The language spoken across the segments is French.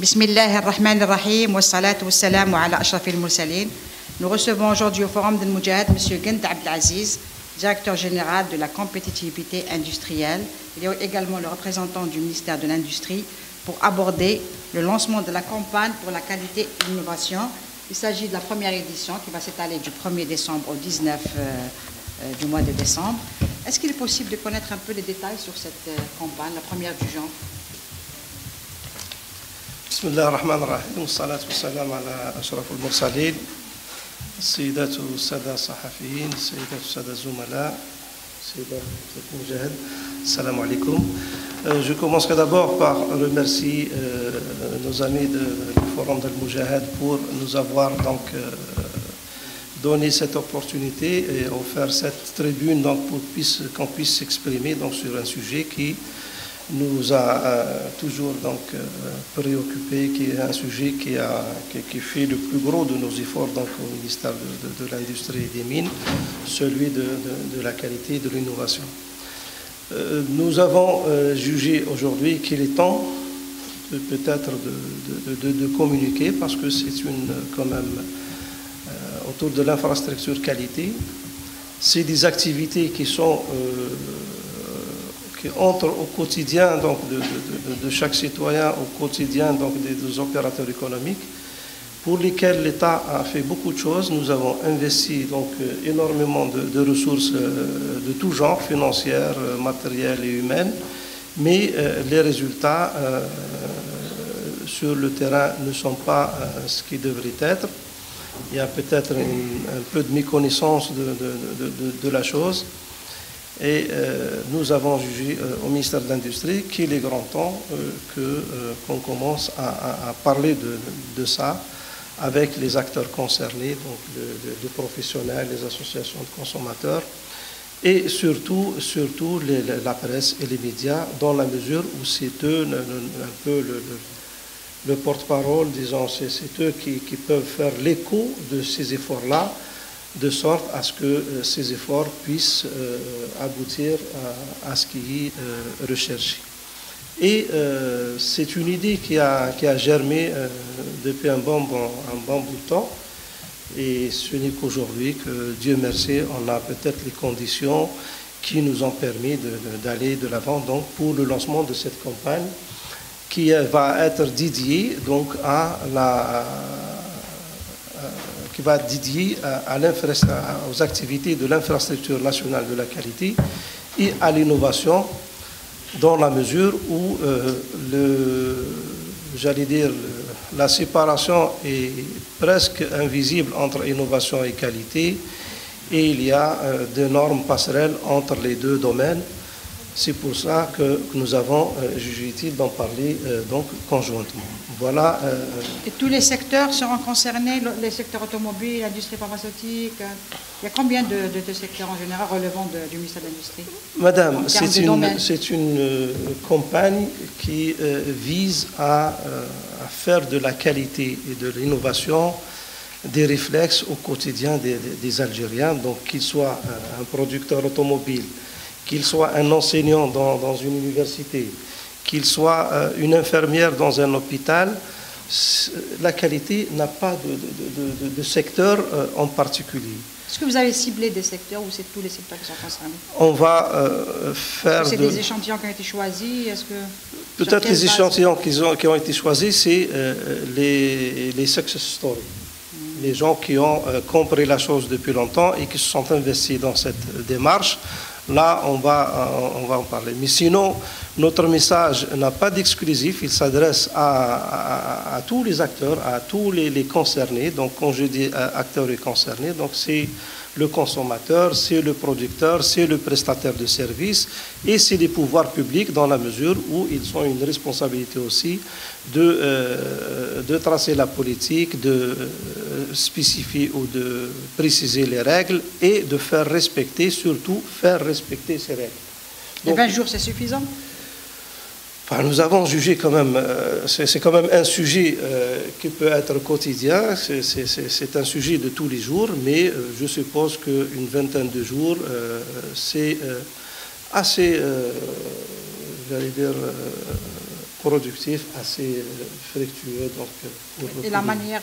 Bismillah ar-Rahman ar-Rahim wa salatu wa salam ala ashrafil mursalin. Nous recevons aujourd'hui au Forum del Moudjahad M. Gend Abdelaziz, directeur général de la compétitivité industrielle. Il y a également le représentant du ministère de l'Industrie pour aborder le lancement de la campagne pour la qualité et l'innovation. Il s'agit de la première édition qui va s'étaler du 1er décembre au 19 du mois de décembre. Est-ce qu'il est possible de connaître un peu les détails sur cette campagne, la première du genre? بسم الله الرحمن الرحيم والصلاة والسلام على أشرف المرسلين السيدات والسادة الصحفيين السيدات والسادة الزملاء السيدات المجاهد السلام عليكم. Je commencerai d'abord par remercier nos amis du Forum del Moudjahad pour nous avoir donc donné cette opportunité et offert cette tribune donc pour qu'on puisse s'exprimer donc sur un sujet qui nous a toujours donc préoccupé, qui est un sujet qui fait le plus gros de nos efforts donc au ministère de l'Industrie et des Mines, celui de la qualité et de l'innovation. Nous avons jugé aujourd'hui qu'il est temps peut-être de communiquer parce que c'est quand même autour de l'infrastructure qualité, c'est des activités qui sont qui entrent au quotidien donc, de chaque citoyen, au quotidien donc, des opérateurs économiques, pour lesquels l'État a fait beaucoup de choses. Nous avons investi donc, énormément de ressources de tout genre, financières, matérielles et humaines, mais les résultats sur le terrain ne sont pas ce qu'ils devraient être. Il y a peut-être un peu de méconnaissance de la chose. Et nous avons jugé au ministère de l'Industrie qu'il est grand temps qu'on commence à parler de ça avec les acteurs concernés, donc les professionnels, les associations de consommateurs et surtout la presse et les médias, dans la mesure où c'est eux un peu le porte-parole, disons, c'est eux qui peuvent faire l'écho de ces efforts-là, de sorte à ce que ces efforts puissent aboutir à ce qui est recherché. Et c'est une idée qui a germé depuis un bon bout de temps, et ce n'est qu'aujourd'hui que, Dieu merci, on a peut-être les conditions qui nous ont permis d'aller de l'avant donc, pour le lancement de cette campagne qui va être dédiée donc, qui va être dédié aux activités de l'infrastructure nationale de la qualité et à l'innovation, dans la mesure où, j'allais dire, la séparation est presque invisible entre innovation et qualité, et il y a d'énormes passerelles entre les deux domaines. C'est pour ça que nous avons jugé utile d'en parler donc conjointement. Voilà. Et tous les secteurs seront concernés, les secteurs automobiles, l'industrie pharmaceutique. Il y a combien de secteurs en général relevant du ministère de l'Industrie? Madame, c'est une campagne qui vise à faire de la qualité et de l'innovation des réflexes au quotidien des Algériens, donc qu'ils soient un producteur automobile, qu'il soit un enseignant dans une université, qu'il soit une infirmière dans un hôpital, la qualité n'a pas de secteur en particulier. Est-ce que vous avez ciblé des secteurs ou c'est tous les secteurs qui sont concernés? On va faire... C'est des échantillons qui ont été choisis? Peut-être les échantillons qui ont été choisis, c'est les success stories. Les gens qui ont compris la chose depuis longtemps et qui se sont investis dans cette démarche. Là, on va en parler. Mais sinon, notre message n'a pas d'exclusif. Il s'adresse à tous les acteurs, à tous les concernés. Donc, quand je dis acteurs et concernés, donc c'est le consommateur, c'est le producteur, c'est le prestataire de services et c'est les pouvoirs publics dans la mesure où ils ont une responsabilité aussi de tracer la politique, de spécifier ou de préciser les règles et de faire respecter, surtout faire respecter ces règles. Donc, 20 jours, c'est suffisant? Nous avons jugé quand même, c'est quand même un sujet qui peut être quotidien, c'est un sujet de tous les jours, mais je suppose qu'une vingtaine de jours, c'est assez, j'allais dire, productif, assez fructueux. Donc, et la manière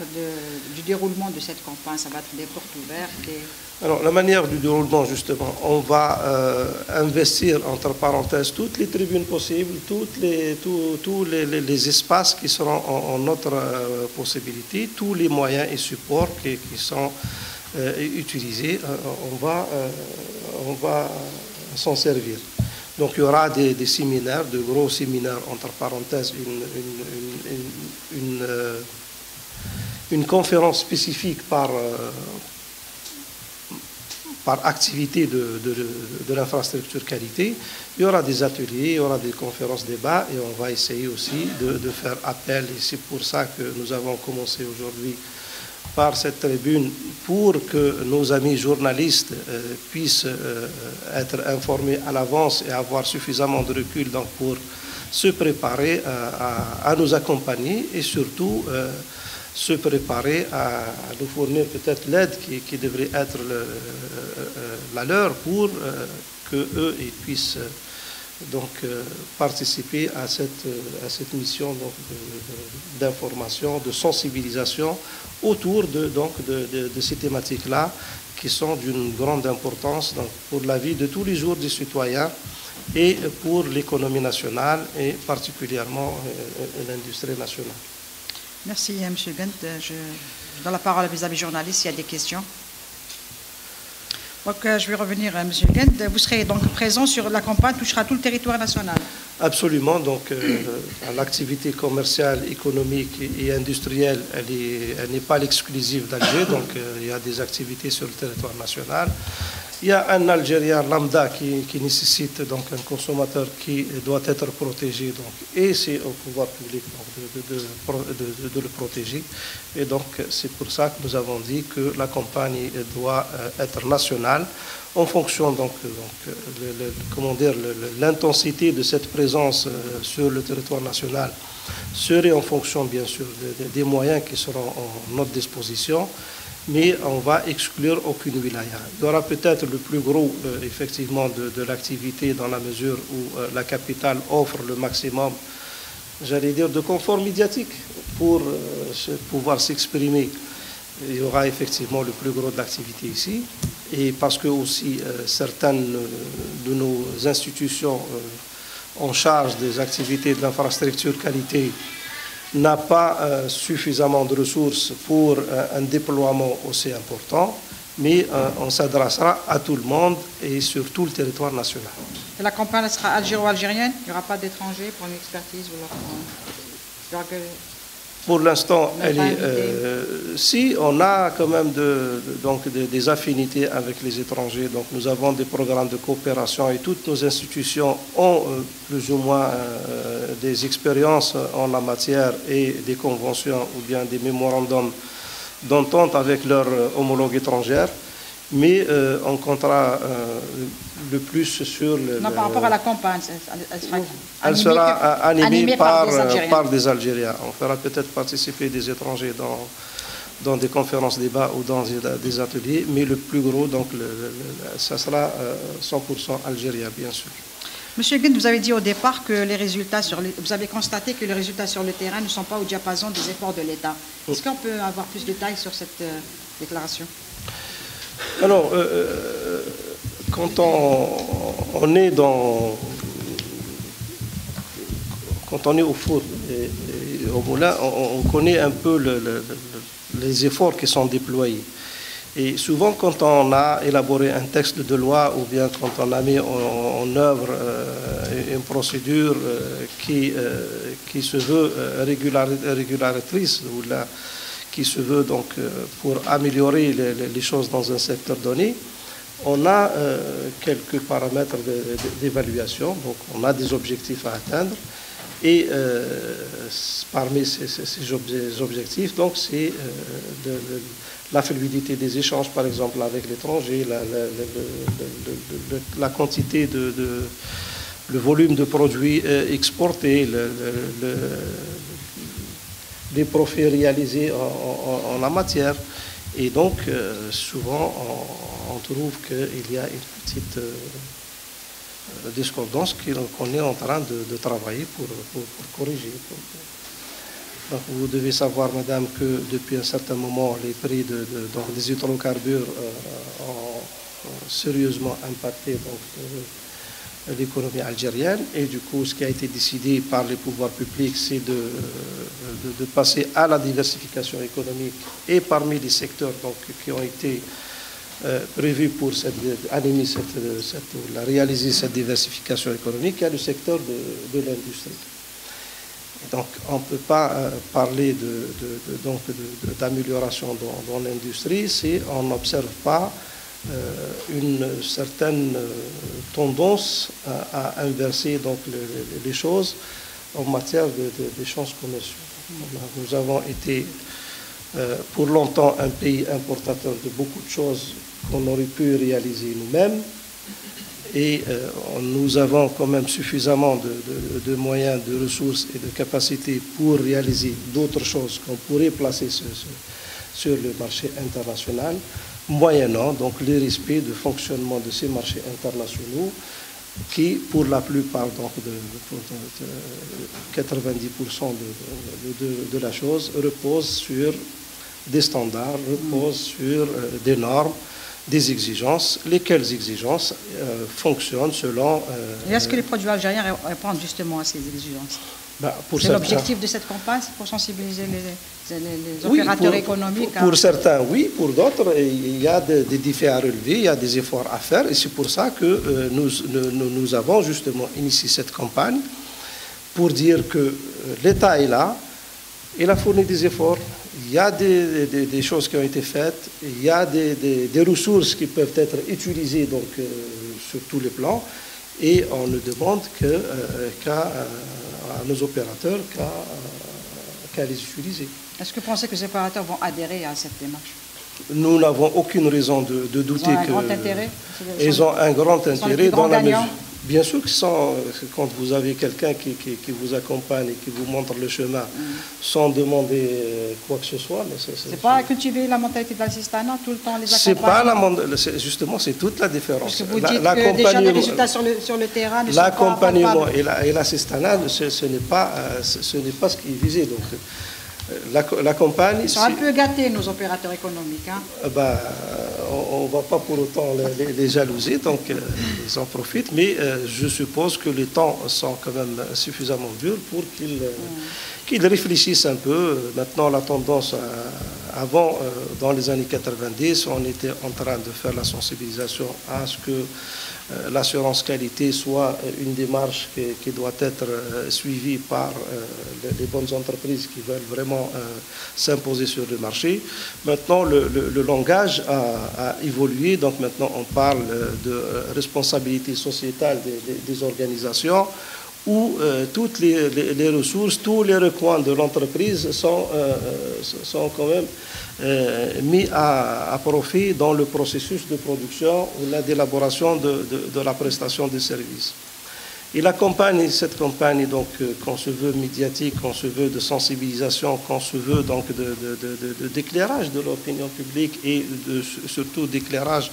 du déroulement de cette campagne, ça va être des portes ouvertes Alors, la manière du déroulement, justement, on va investir, entre parenthèses, toutes les tribunes possibles, tous les espaces qui seront en notre possibilité, tous les moyens et supports qui sont utilisés, on va s'en servir. Donc il y aura des séminaires, de gros séminaires, entre parenthèses, une conférence spécifique par activité de l'infrastructure qualité. Il y aura des ateliers, il y aura des conférences débats et on va essayer aussi de faire appel. Et c'est pour ça que nous avons commencé aujourd'hui par cette tribune pour que nos amis journalistes puissent être informés à l'avance et avoir suffisamment de recul donc, pour se préparer à nous accompagner et surtout se préparer à nous fournir peut-être l'aide qui devrait être la leur pour qu'eux puissent donc participer à cette mission d'information, de sensibilisation autour de ces thématiques-là qui sont d'une grande importance donc, pour la vie de tous les jours des citoyens et pour l'économie nationale et particulièrement l'industrie nationale. Merci M. Gant. Je donne la parole à mes amis journalistes s'il y a des questions. Donc, je vais revenir à M. Gant. Vous serez donc présent sur la campagne, touchera tout le territoire national. Absolument. Donc, l'activité commerciale, économique et industrielle, elle n'est pas l'exclusive d'Alger. Donc, il y a des activités sur le territoire national. Il y a un Algérien lambda qui nécessite donc un consommateur qui doit être protégé. Donc, et c'est au pouvoir public donc, de le protéger. Et donc, c'est pour ça que nous avons dit que la campagne doit être nationale en fonction donc l'intensité de cette présence sur le territoire national serait en fonction bien sûr des moyens qui seront à notre disposition, mais on va exclure aucune wilaya. Il y aura peut-être le plus gros effectivement de l'activité dans la mesure où la capitale offre le maximum, j'allais dire, de confort médiatique pour pouvoir s'exprimer. Il y aura effectivement le plus gros de l'activité ici. Et parce que aussi certaines de nos institutions en charge des activités de l'infrastructure qualité n'a pas suffisamment de ressources pour un déploiement aussi important, mais on s'adressera à tout le monde et sur tout le territoire national. Et la campagne sera algéro-algérienne? Il n'y aura pas d'étrangers pour une expertise Pour l'instant, si on a quand même des affinités avec les étrangers, donc nous avons des programmes de coopération et toutes nos institutions ont plus ou moins des expériences en la matière et des conventions ou bien des mémorandums d'entente avec leurs homologues étrangères, mais on comptera le plus sur par rapport à la campagne, elle sera animée par des Algériens. On fera peut-être participer des étrangers dans des conférences débats ou dans des ateliers, mais le plus gros, donc, ça sera 100% algérien, bien sûr. Monsieur Gant, vous avez dit au départ que les résultats vous avez constaté que les résultats sur le terrain ne sont pas au diapason des efforts de l'État. Est-ce qu'on peut avoir plus de détails sur cette déclaration? Alors, quand on est au four et au moulin, on connaît un peu les efforts qui sont déployés. Et souvent, quand on a élaboré un texte de loi ou bien quand on a mis en œuvre une procédure qui se veut régulatrice ou qui se veut donc pour améliorer les choses dans un secteur donné, on a quelques paramètres d'évaluation, donc on a des objectifs à atteindre. Et parmi ces objectifs, donc, c'est la fluidité des échanges, par exemple, avec l'étranger, la quantité le volume de produits exportés, les profits réalisés en la matière. Et donc, souvent, on trouve qu'il y a une petite discordance qu'on est en train de travailler pour corriger. Donc, vous devez savoir, madame, que depuis un certain moment, les prix donc, des hydrocarbures ont sérieusement impacté l'économie algérienne. Et du coup, ce qui a été décidé par les pouvoirs publics, c'est de passer à la diversification économique. Et parmi les secteurs donc, qui ont été prévus pour réaliser cette diversification économique, il y a le secteur de l'industrie. Donc, on ne peut pas parler d'amélioration dans l'industrie si on n'observe pas une certaine tendance à inverser donc, les choses en matière d'échanges commerciaux. Nous avons été pour longtemps un pays importateur de beaucoup de choses qu'on aurait pu réaliser nous-mêmes. Et nous avons quand même suffisamment de moyens, de ressources et de capacités pour réaliser d'autres choses qu'on pourrait placer sur le marché international, moyennant donc le respect du fonctionnement de ces marchés internationaux qui, pour la plupart, donc de 90% de la chose, reposent sur des standards, reposent sur des normes, des exigences, lesquelles exigences fonctionnent selon... Et est-ce que les produits algériens répondent justement à ces exigences? C'est l'objectif de cette campagne, c'est pour sensibiliser les opérateurs économiques. Pour certains, oui. Pour d'autres, il y a des défis à relever, il y a des efforts à faire. Et c'est pour ça que nous avons justement initié cette campagne pour dire que l'État est là, il a fourni des efforts. Il y a des choses qui ont été faites, il y a des ressources qui peuvent être utilisées donc, sur tous les plans, et on ne demande qu'à nos opérateurs qu'à les utiliser. Est-ce que vous pensez que les opérateurs vont adhérer à cette démarche? Nous n'avons aucune raison de douter ils ont un grand intérêt. Ils ont un grand intérêt dans la mesure. Bien sûr que quand vous avez quelqu'un qui vous accompagne et qui vous montre le chemin sans demander quoi que ce soit. C'est pas cultiver la mentalité de l'Assistana tout le temps les accompagner. Justement, c'est toute la différence. Parce que vous dites que déjà les résultats sur le terrain ne sont pas... L'accompagnement et l'Assistana, ce n'est pas ce qui est visé. Donc, la campagne... Ils sont un peu gâtés, nos opérateurs économiques. Hein. On ne va pas pour autant les jalouser, donc ils en profitent. Mais je suppose que les temps sont quand même suffisamment durs pour qu'ils réfléchissent un peu. Maintenant, la tendance, avant, dans les années 90, on était en train de faire la sensibilisation à ce que l'assurance qualité soit une démarche qui doit être suivie par les bonnes entreprises qui veulent vraiment s'imposer sur le marché. Maintenant, le langage a évolué, donc maintenant on parle de responsabilité sociétale des organisations où toutes les ressources, tous les recoins de l'entreprise sont quand même mis à profit dans le processus de production ou d'élaboration de la prestation des services. Et cette campagne donc, qu'on se veut médiatique, qu'on se veut de sensibilisation, qu'on se veut donc d'éclairage de l'opinion publique et surtout d'éclairage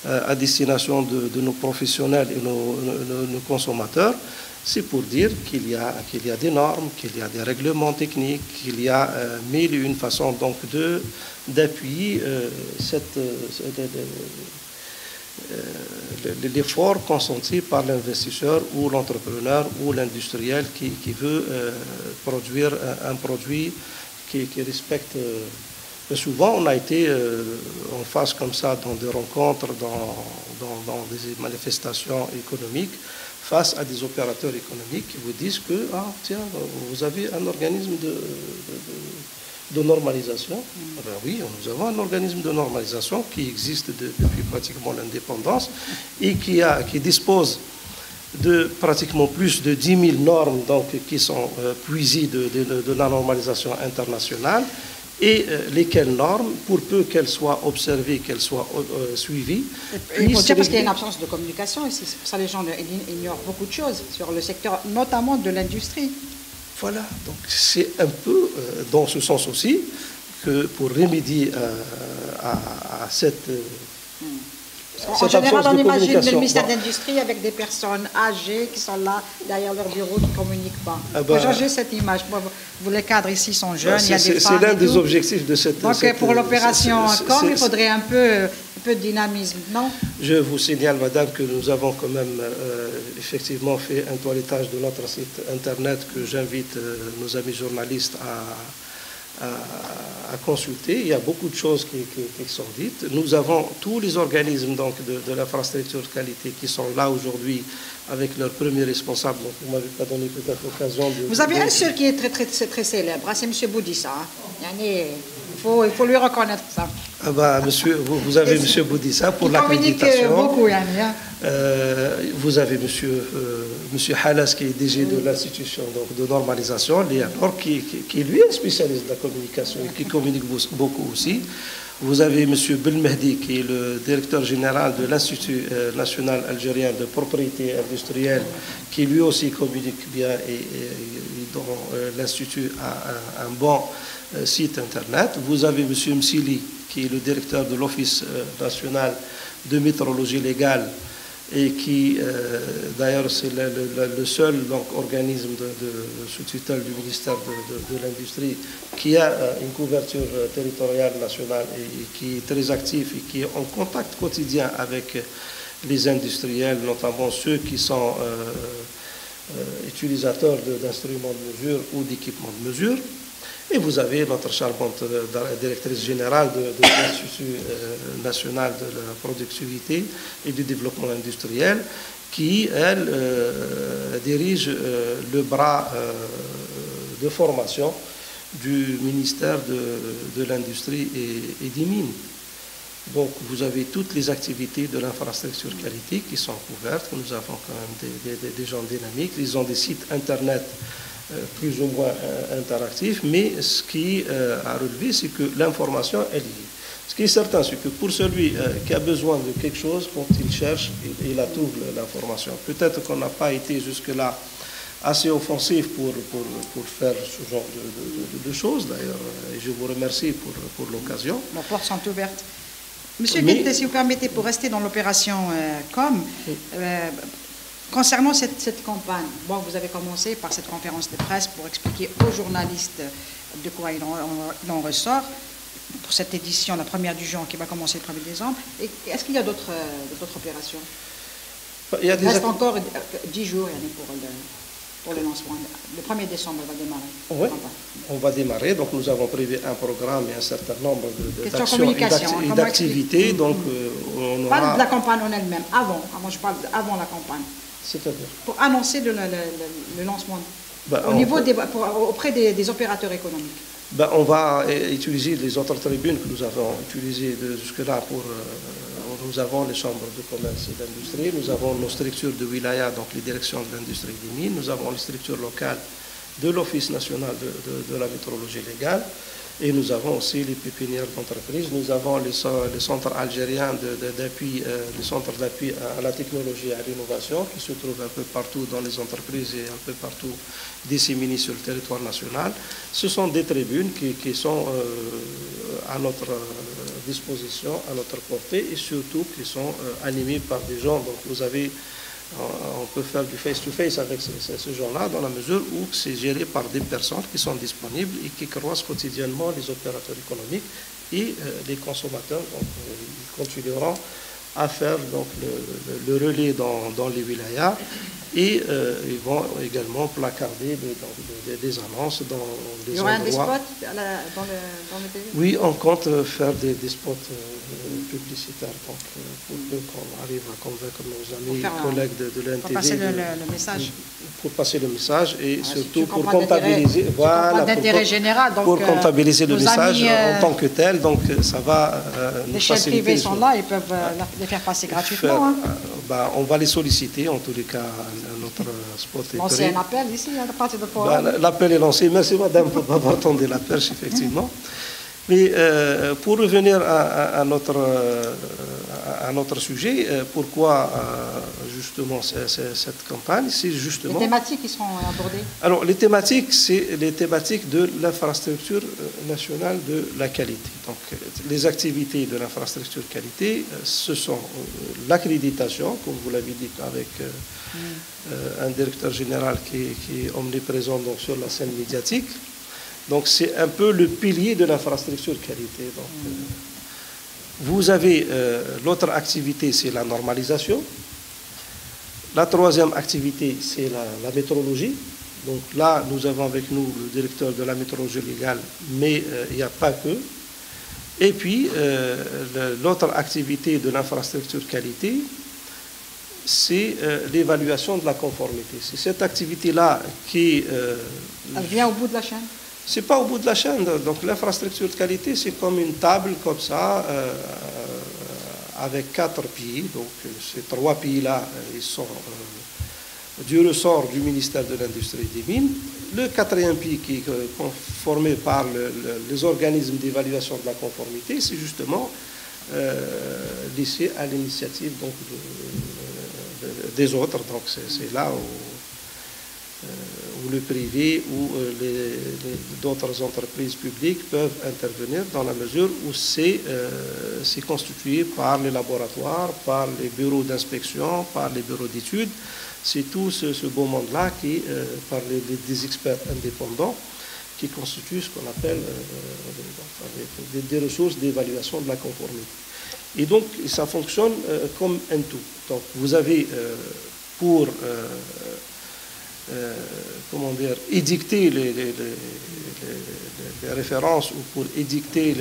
à destination de nos professionnels et nos consommateurs, c'est pour dire qu'il y a des normes, qu'il y a des règlements techniques, qu'il y a mille et une façons donc d'appuyer l'effort consenti par l'investisseur ou l'entrepreneur ou l'industriel qui veut produire un produit qui respecte. Souvent, on a été en face comme ça dans des rencontres, dans des manifestations économiques, face à des opérateurs économiques qui vous disent que, tiens, vous avez un organisme de normalisation. Ben oui, nous avons un organisme de normalisation qui existe depuis pratiquement l'indépendance et qui dispose de pratiquement plus de 10 000 normes donc, qui sont puisées de la normalisation internationale. Et lesquelles normes, pour peu qu'elles soient observées, qu'elles soient suivies. Il faut dire parce qu'il y a une absence de communication ici. C'est pour ça que les gens ignorent beaucoup de choses sur le secteur, notamment de l'industrie. Voilà, donc c'est un peu dans ce sens aussi que pour remédier à cette En général, on imagine le ministère de l'Industrie avec des personnes âgées qui sont là, derrière leur bureau, qui ne communiquent pas. Il faut changer cette image. Vous, les cadres ici sont jeunes, il y a des femmes. C'est l'un des objectifs de cette... Donc, pour l'opération COM, il faudrait un peu de dynamisme, non? Je vous signale, madame, que nous avons quand même effectivement fait un toilettage de notre site internet que j'invite nos amis journalistes à consulter. Il y a beaucoup de choses qui sont dites. Nous avons tous les organismes donc, de l'infrastructure qualité qui sont là aujourd'hui avec leur premier responsable. Donc, vous ne m'avez pas donné peut-être l'occasion de... Vous avez un seul qui est très célèbre, c'est M. Boudissa. Il faut lui reconnaître ça. Ah bah, monsieur, vous avez M. Boudissa pour l'accréditation. Beaucoup, vous avez monsieur Halas qui est DG de l'institution de normalisation, Léanor, qui lui est spécialiste de la communication et qui communique beaucoup aussi. Vous avez M. Belmehdi qui est le directeur général de l'Institut national algérien de propriété industrielle, qui lui aussi communique bien et dont l'Institut a un bon site internet. Vous avez M. Msili qui est le directeur de l'Office national de métrologie légale et qui, d'ailleurs, c'est le seul donc, organisme sous tutelle du ministère de l'Industrie qui a une couverture territoriale nationale et qui est très actif et qui est en contact quotidien avec les industriels, notamment ceux qui sont utilisateurs d'instruments de mesure ou d'équipements de mesure. Et vous avez notre charmante directrice générale de l'Institut national de la productivité et du développement industriel qui, elle, dirige le bras de formation du ministère de l'Industrie et des Mines. Donc vous avez toutes les activités de l'infrastructure qualité qui sont couvertes. Nous avons quand même des gens dynamiques. Ils ont des sites internet plus ou moins interactif, mais ce qui a relevé, c'est que l'information est liée. Ce qui est certain, c'est que pour celui qui a besoin de quelque chose, quand il cherche, il la trouve l'information. Peut-être qu'on n'a pas été jusque-là assez offensif pour faire ce genre de choses, d'ailleurs, et je vous remercie pour l'occasion. Les portes sont ouvertes. Monsieur Guinte, si vous permettez, pour rester dans l'opération COM, concernant cette campagne, bon, vous avez commencé par cette conférence de presse pour expliquer aux journalistes de quoi il en ressort pour cette édition, la première du genre qui va commencer le 1er décembre. Est-ce qu'il y a d'autres opérations? Il reste encore 10 jours pour le lancement. Le 1er décembre, on va démarrer. Oui, on va démarrer. Donc, nous avons prévu un programme et un certain nombre d'actions et d'activités. Donc, on aura... Pas de la campagne en elle-même, je parle avant la campagne. C'est-à-dire pour annoncer le lancement auprès des opérateurs économiques. On va utiliser les autres tribunes que nous avons utilisées jusque-là nous avons les chambres de commerce et d'industrie, nous avons nos structures de wilaya, donc les directions de l'industrie des mines, nous avons les structures locales de l'Office national de la métrologie légale, et nous avons aussi les pépinières d'entreprise. Nous avons les centres algériens d'appui, les centres d'appui à la technologie et à l'innovation qui se trouvent un peu partout dans les entreprises et un peu partout disséminés sur le territoire national. Ce sont des tribunes qui sont à notre disposition, à notre portée et surtout qui sont animées par des gens. Donc vous avez... On peut faire du face-to-face avec ces gens-là dans la mesure où c'est géré par des personnes qui sont disponibles et qui croisent quotidiennement les opérateurs économiques et les consommateurs. Donc, ils continueront à faire donc, le relais dans les wilayas et ils vont également placarder des annonces dans des endroits. Il y aura des spots dans le pays? Oui, on compte faire des spots publicitaires donc, pour qu'on arrive à convaincre nos amis et collègues de l'NTD. Pour passer le message. Pour passer le message et surtout pour comptabiliser. Voilà, d'intérêt général. Donc, pour comptabiliser le message en tant que tel. Donc ça va nous faciliter. Les chaînes privées sont là, ils peuvent les faire passer gratuitement. On va les solliciter, en tous les cas, notre spot est lancé un appel ici, à partir de Forum. L'appel est lancé. Merci madame pour m'avoir tendu la perche, effectivement. Mais pour revenir à notre sujet, pourquoi justement cette campagne, c'est justement... Les thématiques qui seront abordées. Alors, les thématiques, c'est les thématiques de l'infrastructure nationale de la qualité. Donc, les activités de l'infrastructure qualité, ce sont l'accréditation, comme vous l'avez dit, avec un directeur général qui est omniprésent donc, sur la scène médiatique. Donc, c'est un peu le pilier de l'infrastructure qualité. Donc, vous avez l'autre activité, c'est la normalisation. La troisième activité, c'est la métrologie. Donc là, nous avons avec nous le directeur de la métrologie légale, mais il n'y a pas que. Et puis, l'autre activité de l'infrastructure qualité, c'est l'évaluation de la conformité. C'est cette activité-là qui... Elle vient au bout de la chaîne? C'est pas au bout de la chaîne. Donc l'infrastructure de qualité, c'est comme une table comme ça, avec 4 pieds. Donc ces 3 pieds-là, ils sont du ressort du ministère de l'Industrie et des Mines. Le 4e pied qui est formé par les organismes d'évaluation de la conformité, c'est justement laissé à l'initiative donc, des autres. Donc c'est là où le privé ou d'autres entreprises publiques peuvent intervenir dans la mesure où c'est constitué par les laboratoires, par les bureaux d'inspection, par les bureaux d'études. C'est tout ce beau monde-là qui, par des experts indépendants, qui constitue ce qu'on appelle des ressources d'évaluation de la conformité. Et donc, ça fonctionne comme un tout. Donc, vous avez pour... comment dire, édicter les références ou pour édicter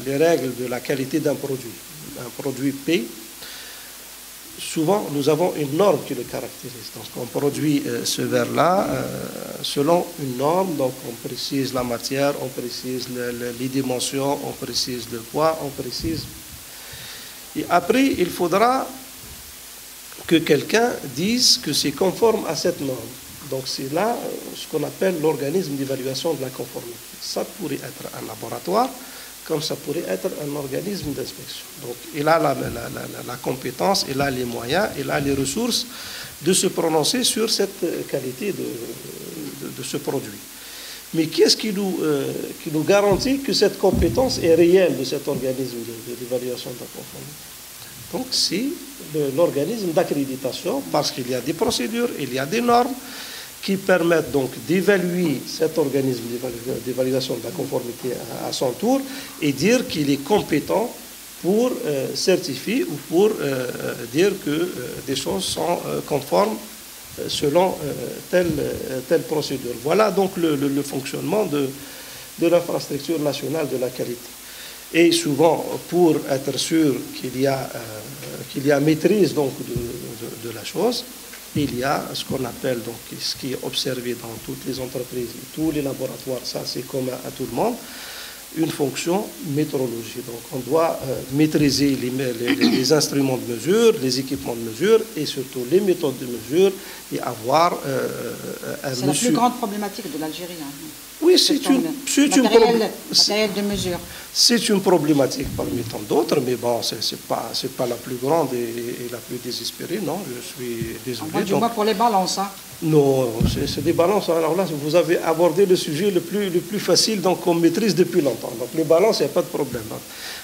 les règles de la qualité d'un produit P, souvent nous avons une norme qui le caractérise. Donc on produit ce verre-là selon une norme, donc on précise la matière, on précise les dimensions, on précise le poids, on précise... Et après, il faudra que quelqu'un dise que c'est conforme à cette norme. Donc c'est là ce qu'on appelle l'organisme d'évaluation de la conformité. Ça pourrait être un laboratoire, comme ça pourrait être un organisme d'inspection. Donc il a la compétence, il a les moyens, il a les ressources de se prononcer sur cette qualité de ce produit. Mais qu'est-ce qui nous garantit que cette compétence est réelle de cet organisme d'évaluation de la conformité? Donc c'est l'organisme d'accréditation, parce qu'il y a des procédures, il y a des normes qui permettent donc d'évaluer cet organisme d'évaluation de la conformité à son tour et dire qu'il est compétent pour certifier ou pour dire que des choses sont conformes selon telle procédure. Voilà donc le fonctionnement de l'infrastructure nationale de la qualité. Et souvent, pour être sûr qu'il y a maîtrise donc de la chose, il y a ce qu'on appelle, donc, ce qui est observé dans toutes les entreprises, tous les laboratoires, ça c'est commun à tout le monde, une fonction métrologie. Donc on doit maîtriser les instruments de mesure, les équipements de mesure et surtout les méthodes de mesure et avoir un... C'est la plus grande problématique de l'Algérie. Hein. Oui, c'est une matériel de mesure. C'est une problématique parmi tant d'autres, mais bon, c'est pas la plus grande et la plus désespérée, non, je suis désolé. Enfin, du moins pour les balances, hein. Non, c'est des balances. Alors là, vous avez abordé le sujet le plus facile, donc qu'on maîtrise depuis longtemps. Donc les balances, il n'y a pas de problème. Hein.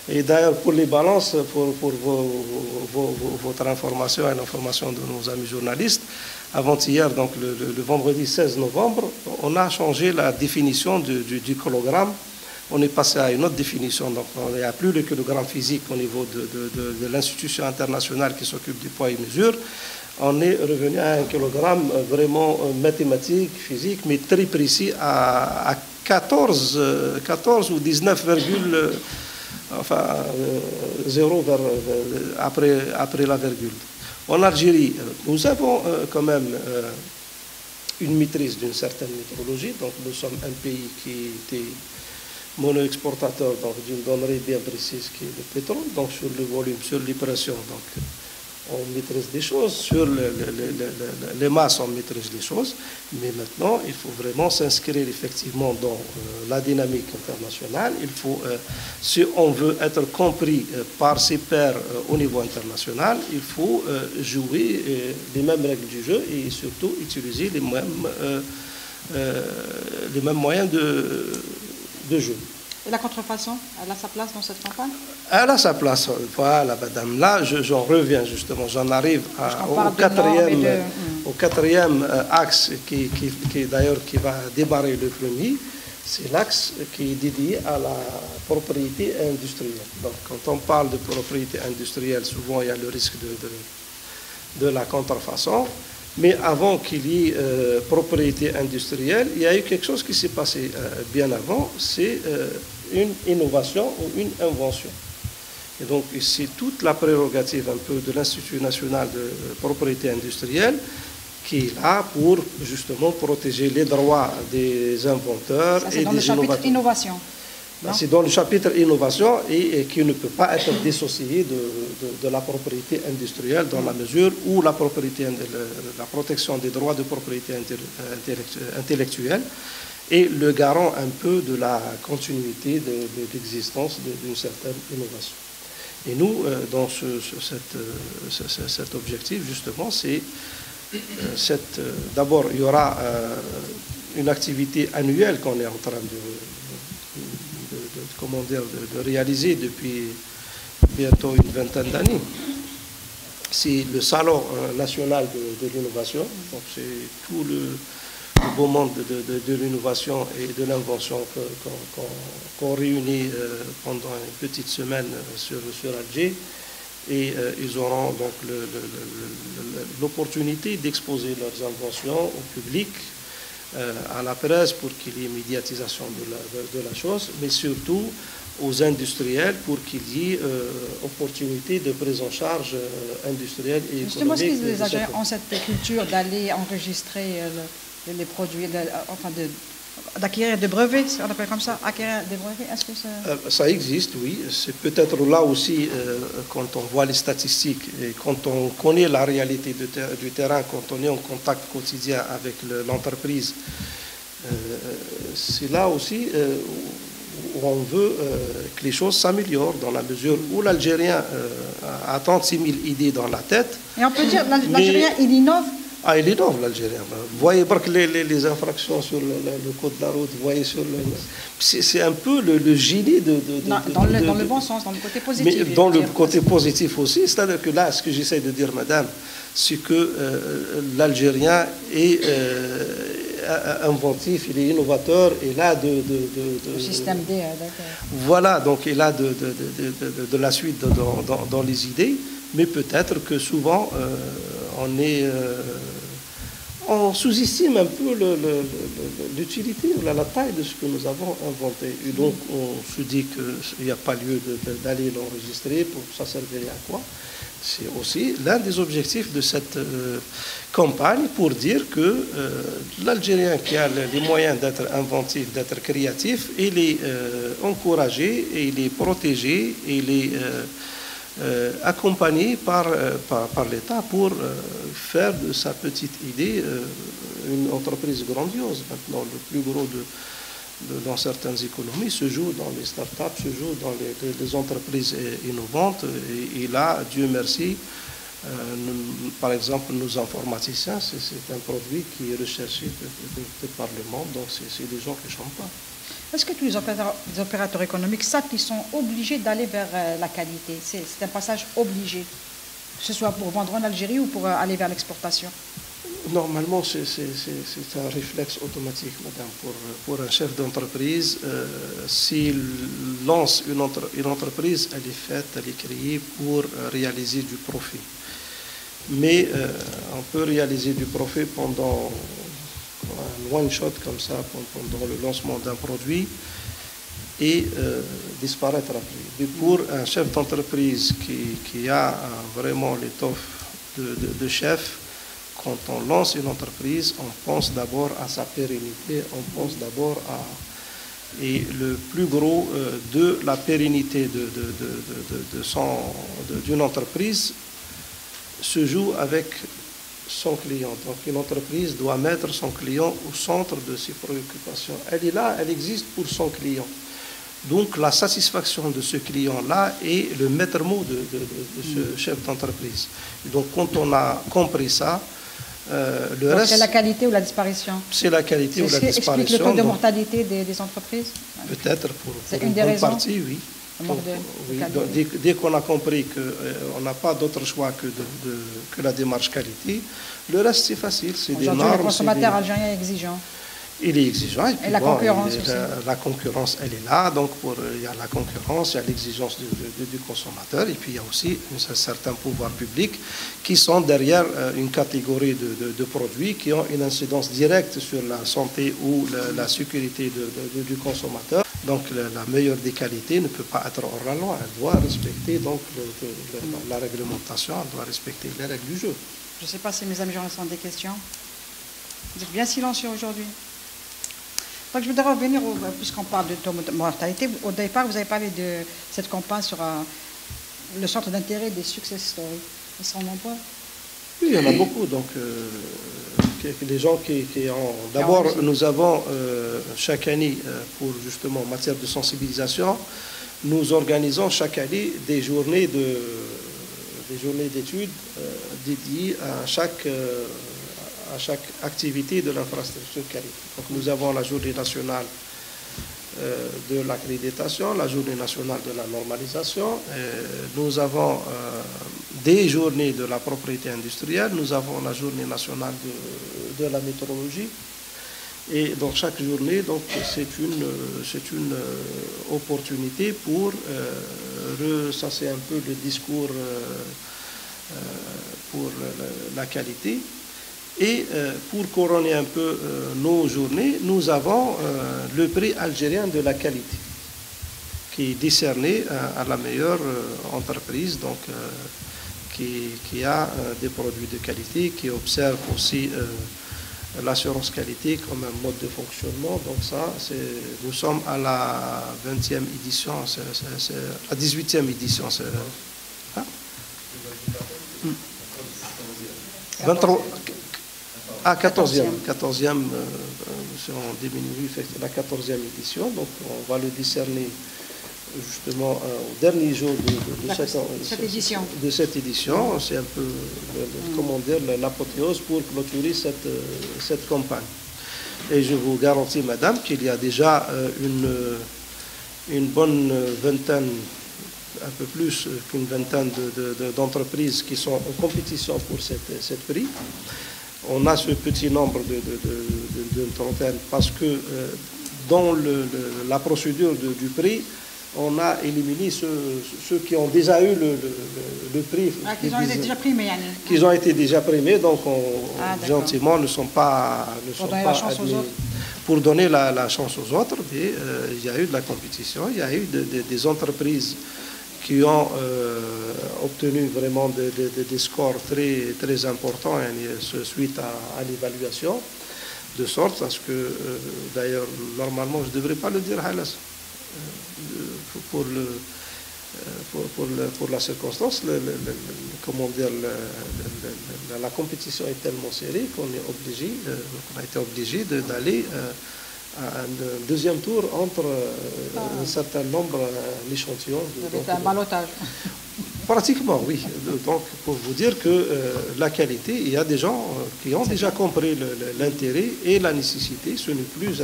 Et d'ailleurs, pour les balances, pour votre information et l'information de nos amis journalistes, avant-hier, donc le vendredi 16 novembre, on a changé la définition du kilogramme. On est passé à une autre définition. Donc, il n'y a plus le kilogramme physique au niveau de l'institution internationale qui s'occupe du poids et mesure. On est revenu à un kilogramme vraiment mathématique, physique, mais très précis à 14 ou 19, enfin 0 après la virgule. En Algérie, nous avons quand même une maîtrise d'une certaine métrologie. Donc nous sommes un pays qui était mono-exportateur d'une denrée bien précise qui est le pétrole. Donc sur le volume, sur les pressions, donc on maîtrise des choses, sur les masses, on maîtrise les choses, mais maintenant, il faut vraiment s'inscrire effectivement dans la dynamique internationale. Il faut, si on veut être compris par ses pairs au niveau international, il faut jouer les mêmes règles du jeu et surtout utiliser les mêmes moyens de jeu. Et la contrefaçon, elle a sa place dans cette campagne? Elle a sa place, voilà, madame. Là, j'en reviens justement, j'en arrive au quatrième axe qui d'ailleurs qui va démarrer le premier. C'est l'axe qui est dédié à la propriété industrielle. Donc, quand on parle de propriété industrielle, souvent il y a le risque de la contrefaçon. Mais avant qu'il y ait propriété industrielle, il y a eu quelque chose qui s'est passé bien avant, c'est une innovation ou une invention. Et donc c'est toute la prérogative un peu de l'Institut national de propriété industrielle qui est là pour justement protéger les droits des inventeurs et des innovateurs. C'est dans le chapitre innovation. C'est dans le chapitre innovation et qui ne peut pas être dissocié de la propriété industrielle dans la mesure où la protection des droits de propriété intellectuelle est le garant un peu de la continuité de l'existence d'une certaine innovation. Et nous, dans cet objectif, justement, c'est d'abord, il y aura une activité annuelle qu'on est en train de réaliser depuis bientôt une vingtaine d'années. C'est le Salon national de l'innovation. Donc c'est tout le beau monde de l'innovation et de l'invention qu'on réunit pendant une petite semaine sur Alger. Et ils auront donc l'opportunité d'exposer leurs inventions au public, à la presse pour qu'il y ait médiatisation de la chose, mais surtout aux industriels pour qu'il y ait opportunité de prise en charge industrielle et économique. Justement, est-ce que les Algériens ont cette culture d'aller enregistrer les produits, d'acquérir des brevets, on appelle comme ça, acquérir des brevets? Est-ce que ça existe, oui. C'est peut-être là aussi, quand on voit les statistiques et quand on connaît la réalité du terrain, quand on est en contact quotidien avec l'entreprise, c'est là aussi où on veut que les choses s'améliorent dans la mesure où l'Algérien a 36 000 idées dans la tête. Et on peut dire l'Algérien, il innove. Ah, il innove l'Algérien. Vous voyez les infractions sur le code de la route, vous voyez sur c'est un peu le génie dans le bon sens, dans le côté positif. Mais dans le côté positif aussi, c'est-à-dire que là, ce que j'essaie de dire, madame, c'est que l'Algérien est inventif, il est innovateur, il a le système D, d'accord. Voilà, donc il a de la suite dans les idées, mais peut-être que souvent on sous-estime un peu l'utilité, la taille de ce que nous avons inventé. Et donc on se dit qu'il n'y a pas lieu d'aller l'enregistrer, pour ça servirait à quoi? C'est aussi l'un des objectifs de cette campagne pour dire que l'Algérien qui a les moyens d'être inventif, d'être créatif, il est encouragé, et il est protégé, et il est accompagné par l'État pour faire de sa petite idée une entreprise grandiose. Maintenant, le plus gros dans certaines économies se joue dans les start-up, se joue dans les entreprises innovantes. Et là, Dieu merci, par exemple, nos informaticiens, c'est un produit qui est recherché par le monde, donc c'est des gens qui ne chantent pas. Est-ce que tous les opérateurs économiques savent qu'ils sont obligés d'aller vers la qualité? C'est un passage obligé, que ce soit pour vendre en Algérie ou pour aller vers l'exportation? Normalement, c'est un réflexe automatique, madame. Pour un chef d'entreprise, s'il lance une entreprise, elle est faite, elle est créée pour réaliser du profit. Mais on peut réaliser du profit pendant un one-shot comme ça, pendant le lancement d'un produit, et disparaître après. Mais pour un chef d'entreprise qui a vraiment l'étoffe de chef, quand on lance une entreprise, on pense d'abord à sa pérennité, on pense d'abord et le plus gros de la pérennité d'une entreprise se joue avec son client. Donc une entreprise doit mettre son client au centre de ses préoccupations. Elle est là, elle existe pour son client. Donc la satisfaction de ce client-là est le maître mot de ce chef d'entreprise. Donc quand on a compris ça, le reste... C'est la qualité ou la disparition? C'est la qualité ou la disparition. Explique le taux de mortalité des entreprises? Peut-être pour une des raisons partie, oui. Dès qu'on a compris qu'on n'a pas d'autre choix que la démarche qualité, le reste c'est facile, c'est des normes. Le consommateur algérien est exigeant. Il est exigeant. Et la concurrence aussi. La concurrence, elle est là. Donc, il y a la concurrence, il y a l'exigence du consommateur. Et puis, il y a aussi un certain pouvoir public qui sont derrière une catégorie de produits qui ont une incidence directe sur la santé ou la sécurité du consommateur. Donc, la meilleure des qualités ne peut pas être hors la loi. Elle doit respecter donc, la réglementation, elle doit respecter les règles du jeu. Je ne sais pas si mes amis journalistes ont des questions. Vous êtes bien silencieux aujourd'hui. Donc, je voudrais revenir, puisqu'on parle de taux de mortalité. Au départ, vous avez parlé de cette campagne sur le centre d'intérêt des success stories. Ils sont nombreux? Oui, il y en a beaucoup. Donc, les gens qui ont... D'abord, nous avons chaque année, pour justement en matière de sensibilisation, nous organisons chaque année des journées d'études dédiées à chaque activité de l'infrastructure qualité. Donc nous avons la journée nationale de l'accréditation, la journée nationale de la normalisation, nous avons des journées de la propriété industrielle, nous avons la journée nationale de la météorologie. Et dans chaque journée, donc, c'est une opportunité pour ressasser un peu le discours pour la qualité. Et pour couronner un peu nos journées, nous avons le prix algérien de la qualité, qui est décerné à la meilleure entreprise, donc, qui a des produits de qualité, qui observe aussi l'assurance qualité comme un mode de fonctionnement. Donc ça, nous sommes à la 20e édition, la 18e édition. 23. Ah, 14e, si on diminue, c'est la 14e édition, donc on va le décerner justement au dernier jour de cette édition. C'est un peu, comment dire, l'apothéose pour clôturer cette campagne. Et je vous garantis, madame, qu'il y a déjà une bonne vingtaine, un peu plus qu'une vingtaine d'entreprises qui sont en compétition pour cette prix. On a ce petit nombre de trentaine parce que dans la procédure du prix, on a éliminé ceux qui ont déjà eu le prix. Qu'ils ont été déjà primés. Qu'ils ont été déjà primés, donc gentiment ne sont pas admis. Pour donner la chance aux autres, mais, il y a eu de la compétition, il y a eu des entreprises qui ont obtenu vraiment des scores très, très importants suite à l'évaluation, de sorte à ce que, d'ailleurs, normalement, je ne devrais pas le dire, Halas, pour la circonstance, comment dire, la compétition est tellement serrée qu'on a été obligé d'aller à un deuxième tour entre un certain nombre d'échantillons. C'était un ballottage. Pratiquement, oui. Donc, pour vous dire que la qualité, il y a des gens qui ont déjà compris l'intérêt et la nécessité. Ce n'est plus...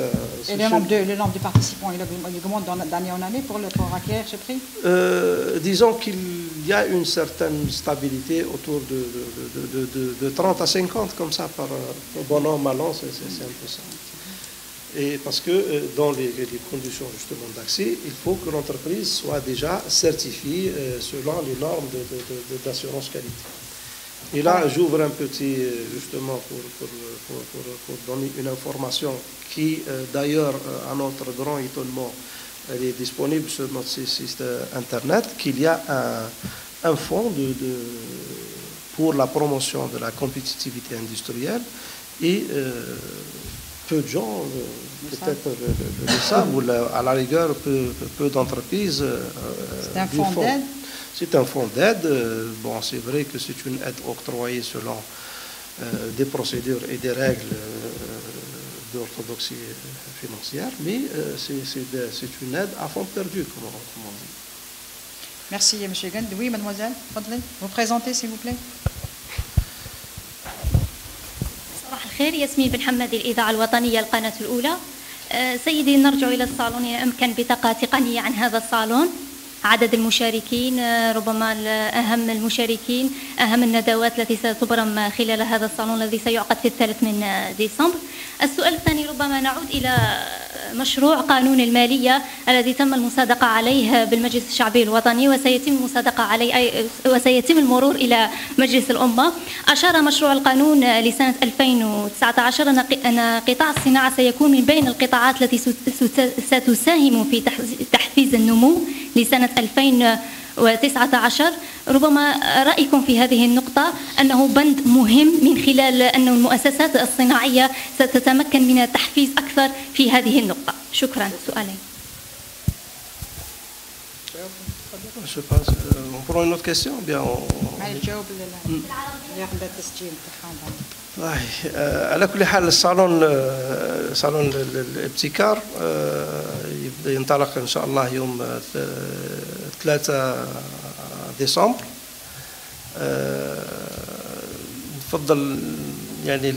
Et le nombre de participants, il augmente d'année en année pour acquérir ce prix? Disons qu'il y a une certaine stabilité autour de 30 à 50, comme ça, par bon an, mal an, c'est un peu ça. Et parce que dans les conditions justement d'accès, il faut que l'entreprise soit déjà certifiée selon les normes d'assurance qualité. Et là, j'ouvre un petit, justement, pour donner une information qui, d'ailleurs, à notre grand étonnement, elle est disponible sur notre site Internet, qu'il y a un fonds pour la promotion de la compétitivité industrielle et peu de gens, peut-être le savent, ou à la rigueur, peu d'entreprises. C'est un fonds d'aide? C'est un fonds d'aide. Bon, c'est vrai que c'est une aide octroyée selon des procédures et des règles d'orthodoxie financière, mais c'est une aide à fond perdu, comme on dit. Merci, M. Gund. Oui, mademoiselle, vous présentez, s'il vous plaît. صباح الخير. ياسمين بن حمادي، الإذاعة الوطنية القناة الأولى. سيدي، نرجع إلى الصالون إن أمكن بطاقة تقنية عن هذا الصالون، عدد المشاركين، ربما أهم المشاركين، أهم الندوات التي ستبرم خلال هذا الصالون الذي سيعقد في 3 ديسمبر. السؤال الثاني، ربما نعود إلى مشروع قانون المالية الذي تم المصادقة عليه بالمجلس الشعبي الوطني وسيتم المصادقة عليه وسيتم المرور إلى مجلس الأمة. أشار مشروع القانون لسنة 2019 أن قطاع الصناعة سيكون من بين القطاعات التي ستساهم في تحفيز النمو لسنة 2019. ربما رأيكم في هذه النقطة أنه بند مهم من خلال أن المؤسسات الصناعية ستتمكن من التحفيز أكثر في هذه النقطة. شكرا. سؤالين. Je pense, on prend une autre question ou bien on... على كل حال صالون الابتكار ينطلق إن شاء الله يوم 3 ديسمبر. نفضل يعني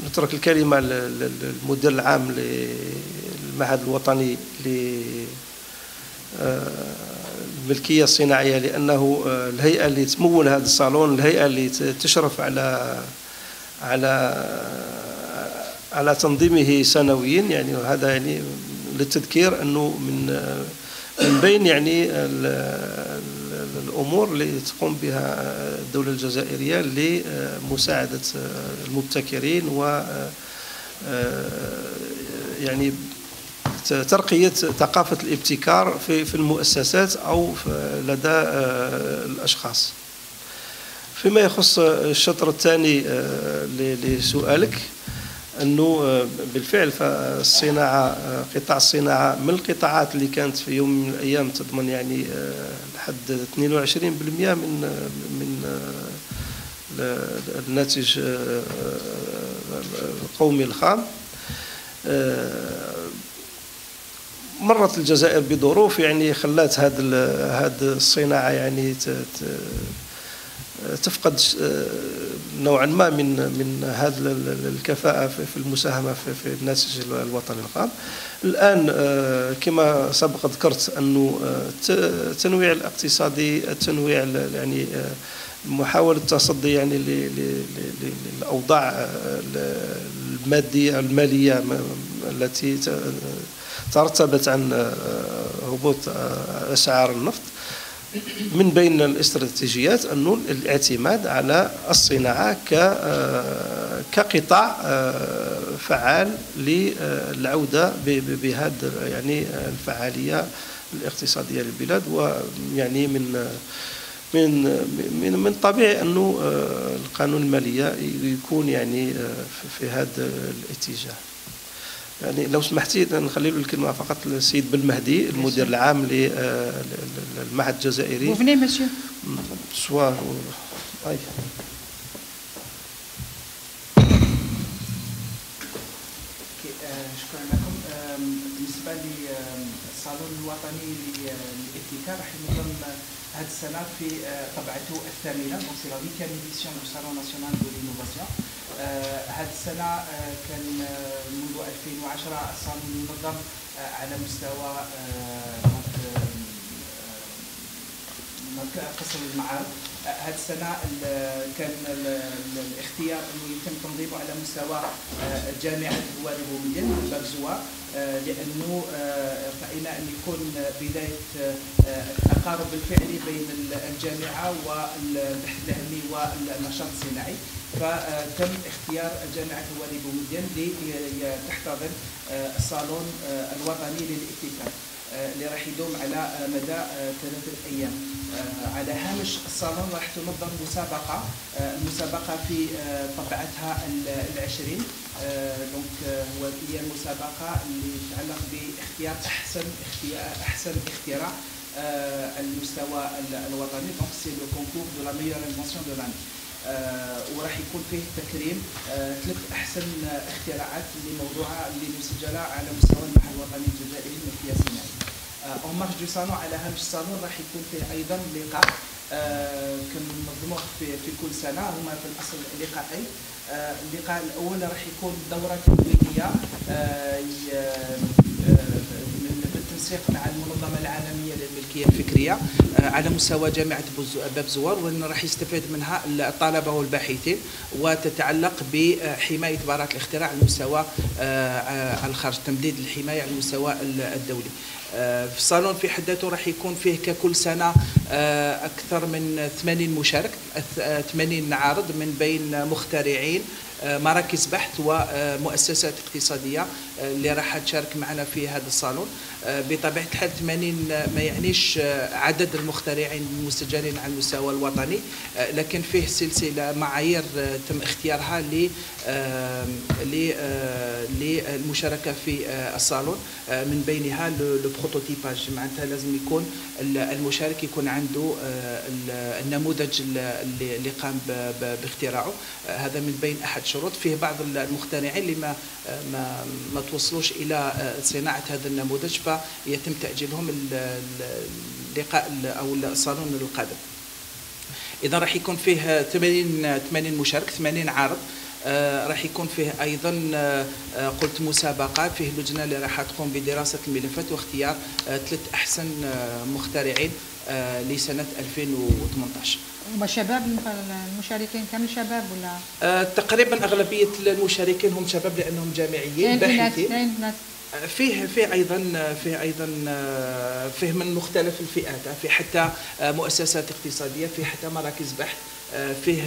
نترك الكلمة للمدير العام للمعهد الوطني للملكية الصناعية، لأنه الهيئة اللي تمول هذا الصالون، الهيئة اللي تشرف على تنظيمه سنويا يعني. وهذا يعني للتذكير أنه من بين يعني الأمور اللي تقوم بها الدولة الجزائرية لمساعدة المبتكرين و يعني ترقية ثقافة الابتكار في المؤسسات أو لدى الأشخاص. فيما يخص الشطر الثاني لسؤالك، أنه بالفعل فالصناعة، قطاع الصناعة من القطاعات اللي كانت في يوم من الأيام تضمن يعني لحد 22% من الناتج القومي الخام. مرت الجزائر بظروف يعني خلات هذه الصناعة يعني تفقد نوعا ما من هذه الكفاءة في المساهمة في الناتج الوطني الخام. الآن كما سبق ذكرت أنه التنويع الاقتصادي، التنويع يعني محاولة التصدي يعني للأوضاع المالية التي ترتبت عن هبوط أسعار النفط. من بين الاستراتيجيات أنه الاعتماد على الصناعة كقطاع فعال للعودة بهذا يعني الفعالية الاقتصادية للبلاد. ويعني من طبيعي أنه القانون المالية يكون يعني في هذا الاتجاه. يعني لو سمحتي نخلي له الكلمة فقط للسيد بالمهدي، المدير العام للمعهد الجزائري. Vous venez, monsieur. Soit. شكرا لكم. بالنسبة للصالون الوطني للابتكار راح ينظم هذه السنة في طبعته الثامنة، donc c'est la 8e édition du Salon national de l'innovation. هذه السنة كان منذ 2010 الصالون ينظم على مستوى قصر المعارض. هذه السنة كان الاختيار أنه يتم تنظيمه على مستوى جامعة الوالي بومدين بابزوا، لأنه رأينا أن يكون بداية التقارب الفعلي بين الجامعة والبحث العلمي والنشاط الصناعي. فتم اختيار جامعة الوالي بومدين لتحتضن الصالون الوطني للابتكار اللي راح يدوم على مدى 3 أيام. على هامش الصالون راح تنظم المسابقة في طبعتها 20. دونك هي المسابقة اللي تتعلق باختيار أحسن اختراع المستوى الوطني. دونك سي لو كونكور دو لا ميور انفونسيون دو لاني. وراح يكون فيه تكريم ثلاث احسن اختراعات اللي موضوعه اللي مسجله على مستوى المعهد الوطني الجزائري للملكيه الصناعيه. اون مارش دو صالون، على هامش الصالون راح يكون فيه ايضا لقاء كننظموه في كل سنه، هما في الاصل لقاءين. اللقاء الاول راح يكون دوره تدريبيه بالتنسيق مع المنظمه العالميه للملكيه الفكريه على مستوى جامعه باب زوار، وان راح يستفاد منها الطلبه والباحثين، وتتعلق بحمايه براءه الاختراع على مستوى الخارج، تمديد الحمايه على المستوى الدولي. في الصالون في حد ذاته راح يكون فيه ككل سنه اكثر من 80 مشارك، 80 عارض من بين مخترعين، مراكز بحث ومؤسسات اقتصاديه اللي راح تشارك معنا في هذا الصالون. بطبيعه الحال 80 ما يعنيش عدد المخترعين المسجلين على المستوى الوطني، لكن فيه سلسله معايير تم اختيارها للمشاركه في الصالون، من بينها لو بروتوتيباج، معناتها لازم يكون المشارك يكون عنده النموذج اللي قام باختراعه. هذا من بين احد شروط. فيه بعض المخترعين اللي ما توصلوش الى صناعه هذا النموذج، فيتم تاجيلهم اللقاء او الصالون القادم. اذا راح يكون فيه 80 مشارك، 80 عارض. راح يكون فيه ايضا قلت مسابقه، فيه لجنه اللي راح تقوم بدراسه الملفات واختيار ثلاث احسن مخترعين لسنه 2018. هما شباب المشاركين، كامل شباب ولا؟ تقريبا اغلبيه المشاركين هم شباب لانهم جامعيين باحثين. فيه ايضا فيه من مختلف الفئات، في حتى مؤسسات اقتصاديه، في حتى مراكز بحث، فيه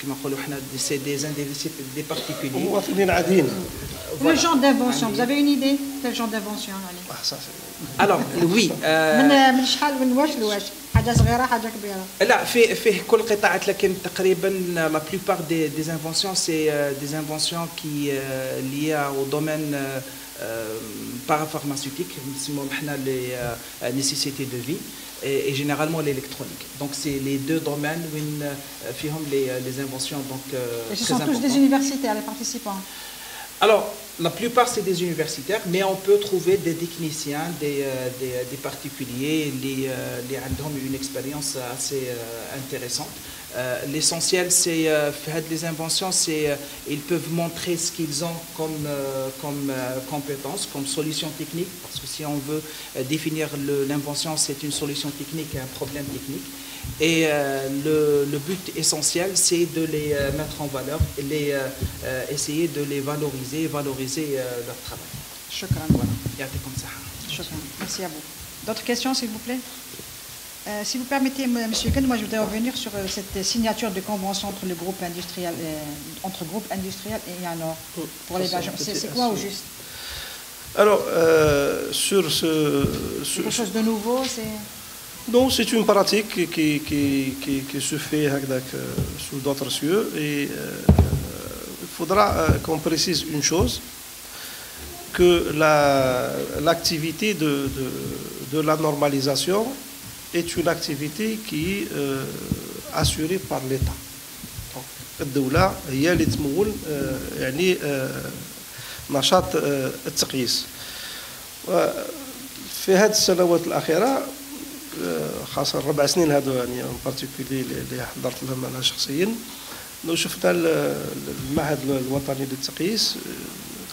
كما نقولوا احنا دي بارتيكولي مواطنين عاديين. Le genre d'invention, vous avez une idée quel genre d'invention Alors oui. من شحال من واش لواش؟ حاجه صغيره حاجه كبيره؟ لا، فيه كل قطاعات، لكن تقريبا لا plupart des inventions c'est des inventions qui liées au domaine parapharmaceutique، نسموهم احنا les nécessités de vie et généralement l'électronique. Donc c'est les deux domaines où فيهم les inventions donc et ce sont tous des universitaires les participants? Alors, la plupart c'est des universitaires, mais on peut trouver des techniciens, des particuliers, les ont une expérience assez intéressante. L'essentiel c'est les inventions, c'est ils peuvent montrer ce qu'ils ont comme compétences, comme solution technique, parce que si on veut définir l'invention, c'est une solution technique, un problème technique. Et le but essentiel, c'est de les mettre en valeur, essayer de les valoriser leur travail. Shukran. Voilà. Shukran. Merci à vous. D'autres questions, s'il vous plaît? Si vous permettez, M. Gund, moi je voudrais revenir sur cette signature de convention entre le groupe industriel, et Yanor pour l'hébergement. C'est quoi au juste? Alors, sur ce... Quelque chose de nouveau, c'est... Non, c'est une pratique qui se fait sous d'autres cieux, et il faudra qu'on précise une chose, que l'activité de la normalisation est une activité qui est assurée par l'État. الدولة هي اللي تمول يعني نشاط التقييس. في هذه السنوات الأخيرة خاصة 4 سنين هذو يعني ان بارتيكولي اللي حضرت لهم انا شخصيا، شفنا المعهد الوطني للتقييس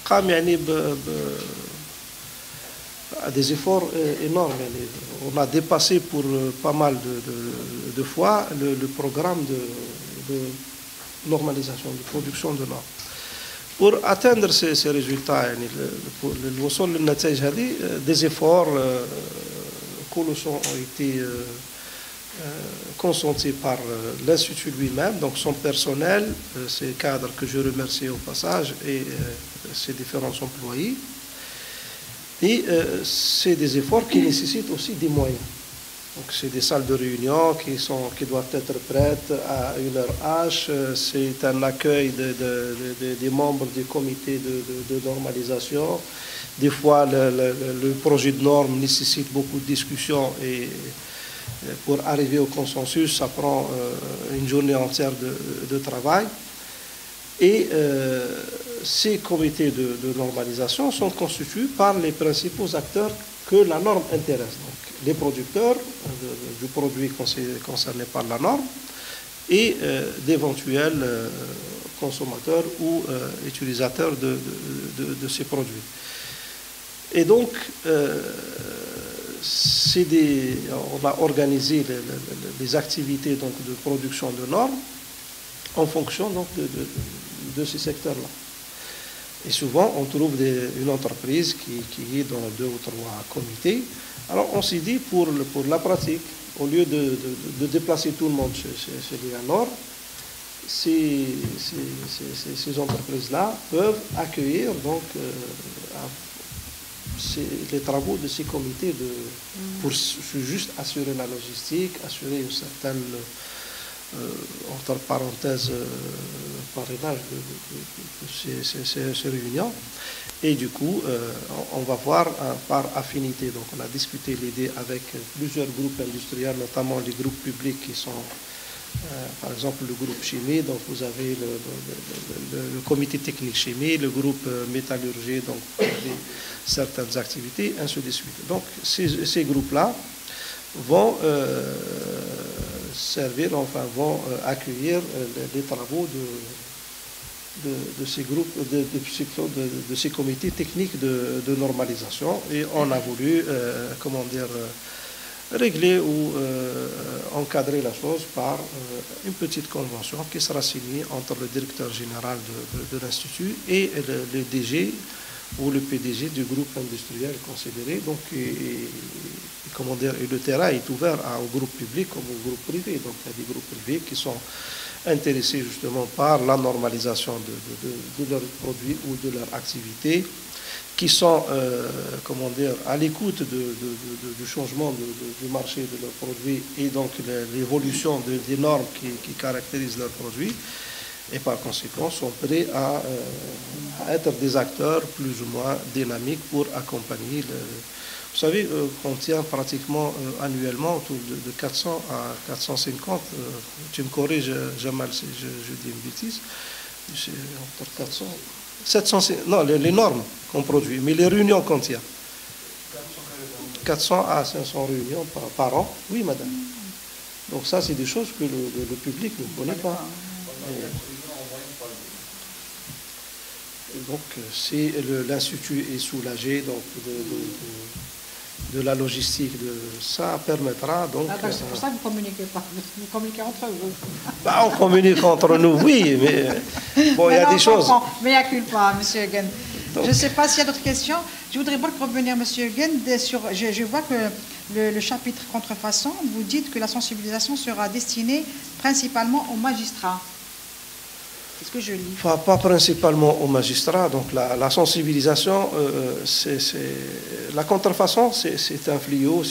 قام يعني des efforts énormes. On a dépassé pour pas mal de fois le programme de normalisation, de production de normes. Pour atteindre ces résultats, يعني الوصول للنتائج هذه des efforts colossaux ont été consentis par l'Institut lui-même, donc son personnel, ses cadres que je remercie au passage, et ses différents employés. Et c'est des efforts qui nécessitent aussi des moyens. Donc c'est des salles de réunion qui doivent être prêtes à une heure H. C'est un accueil des membres du comité de normalisation. Des fois, le projet de norme nécessite beaucoup de discussions et pour arriver au consensus, ça prend une journée entière de travail. Et ces comités de normalisation sont constitués par les principaux acteurs que la norme intéresse. Donc, les producteurs du produit concerné par la norme et d'éventuels consommateurs ou utilisateurs de ces produits. Et donc, on a organisé les activités donc, de production de normes en fonction donc, de ces secteurs-là. Et souvent, on trouve une entreprise qui est dans 2 ou 3 comités. Alors, on s'est dit, pour la pratique, au lieu de déplacer tout le monde chez les normes, ces entreprises-là peuvent accueillir donc, les travaux de ces comités pour juste assurer la logistique, assurer une certaine, entre parenthèses, parrainage de ces réunions. Et du coup, on va voir par affinité. Donc, on a discuté l'idée avec plusieurs groupes industriels, notamment les groupes publics qui sont, par exemple, le groupe chimie. Donc, vous avez le comité technique chimie, le groupe métallurgie, donc vous avez certaines activités, ainsi de suite. Donc, ces groupes-là vont vont accueillir les travaux de ces groupes, de ces comités techniques de normalisation. Et on a voulu, régler ou encadrer la chose par une petite convention qui sera signée entre le directeur général de l'Institut et le DG ou le PDG du groupe industriel considéré. Donc, et le terrain est ouvert au groupe public comme au groupe privé. Donc, il y a des groupes privés qui sont intéressés justement par la normalisation de leurs produits ou de leur activité, qui sont à l'écoute du changement du marché de leurs produits et donc l'évolution des normes qui caractérisent leurs produits, et par conséquent sont prêts à être des acteurs plus ou moins dynamiques pour accompagner. Vous savez qu'on tient pratiquement annuellement autour de 400 à 450, tu me corriges Jamal si je dis une bêtise, c'est entre 400, 700, non, les normes qu'on produit, mais les réunions qu'on tient. 400 à 500 réunions par an, oui madame. Donc ça c'est des choses que le public ne connaît pas. Donc si l'Institut est soulagé donc, de la logistique, ça permettra donc... c'est pour ça que vous ne communiquez pas, vous communiquez entre vous. Bah, on communique entre nous, oui, mais bon, il y a des choses... Mais il n'y a qu'une pas, M. Gend. Je ne sais pas s'il y a d'autres questions. Je voudrais pas revenir, M. Gend, sur... Je vois que le chapitre contrefaçon, vous dites que la sensibilisation sera destinée principalement aux magistrats. Qu'est-ce que je lis? Pas principalement aux magistrats. Donc la sensibilisation, la contrefaçon, c'est un fléau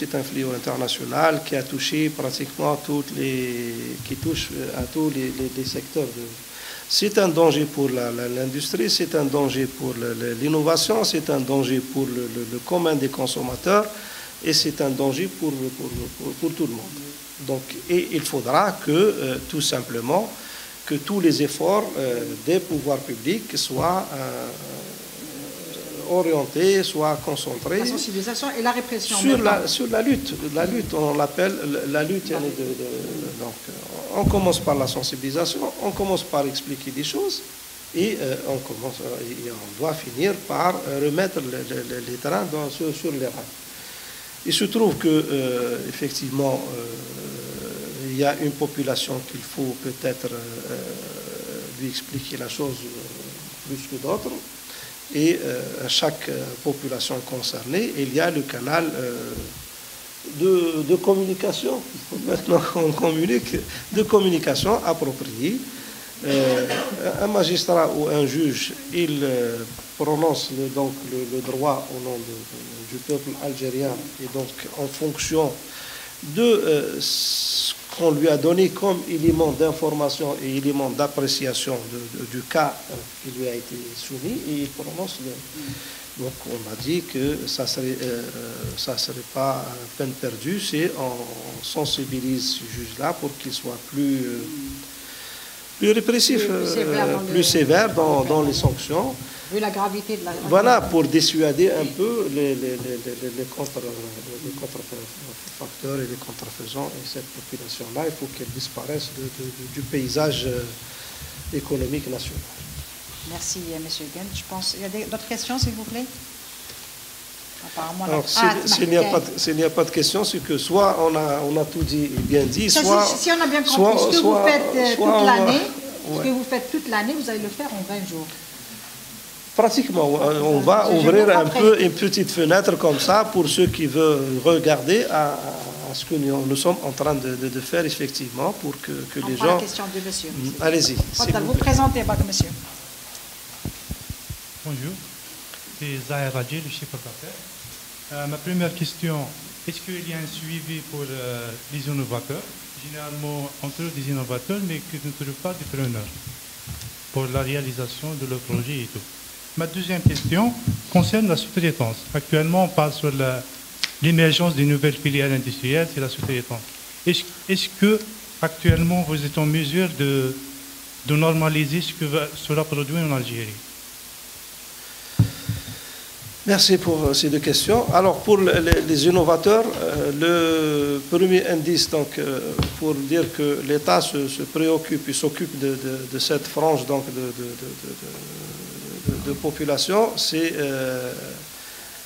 international qui a touché pratiquement qui touche à tous les secteurs. C'est un danger pour l'industrie, c'est un danger pour l'innovation, c'est un danger pour le commun des consommateurs et c'est un danger pour tout le monde. Donc, et il faudra que tout simplement que tous les efforts des pouvoirs publics soient orientés, soient concentrés. La sensibilisation et la répression. Sur la lutte. La lutte, on l'appelle la lutte. Donc, on commence par la sensibilisation, on commence par expliquer des choses et on doit finir par remettre les terrains sur les rails. Il se trouve que, effectivement, il y a une population qu'il faut peut-être lui expliquer la chose plus que d'autres. Et à chaque population concernée, il y a le canal de communication. Maintenant, on communique, de communication appropriée. Un magistrat ou un juge, il prononce donc le droit au nom du peuple algérien et donc en fonction de ce qu'on lui a donné comme élément d'information et élément d'appréciation du cas qui lui a été soumis, et il prononce donc on a dit que ça serait pas peine perdue, c'est on sensibilise ce juge-là pour qu'il soit plus répressif, plus sévère dans les sanctions. Vu la gravité de la... Voilà, pour dissuader un peu les contrefacteurs et les contrefaisants. Et cette population-là, il faut qu'elle disparaisse du paysage économique national. Merci, M. Guent. Je pense... Il y a d'autres questions, s'il vous plaît? Apparemment, alors, s'il n'y a pas de questions, c'est que soit on a tout dit et bien dit, ça, soit... Si on a bien compris, ce que vous faites toute l'année, ce que vous faites toute l'année, vous allez le faire en 20 jours. Pratiquement, on va ouvrir un peu une petite fenêtre comme ça pour ceux qui veulent regarder à ce que nous sommes en train de faire effectivement pour que les gens... la question de monsieur. Allez-y. Vous présentez, monsieur. Bonjour, c'est Zahir Radji, le chiffre d'affaires. Ma première question, est-ce qu'il y a un suivi pour les innovateurs? Généralement, on trouve des innovateurs, mais qui ne trouvent pas de preneurs pour la réalisation de leur projet et tout. Ma deuxième question concerne la sous-traitance. Actuellement, on parle sur l'émergence des nouvelles filières industrielles, c'est la sous-traitance. Est-ce que actuellement vous êtes en mesure de normaliser ce que sera produit en Algérie? Merci pour ces deux questions. Alors, pour les innovateurs, le premier indice, donc, pour dire que l'État se préoccupe et s'occupe de cette frange donc, de population, c'est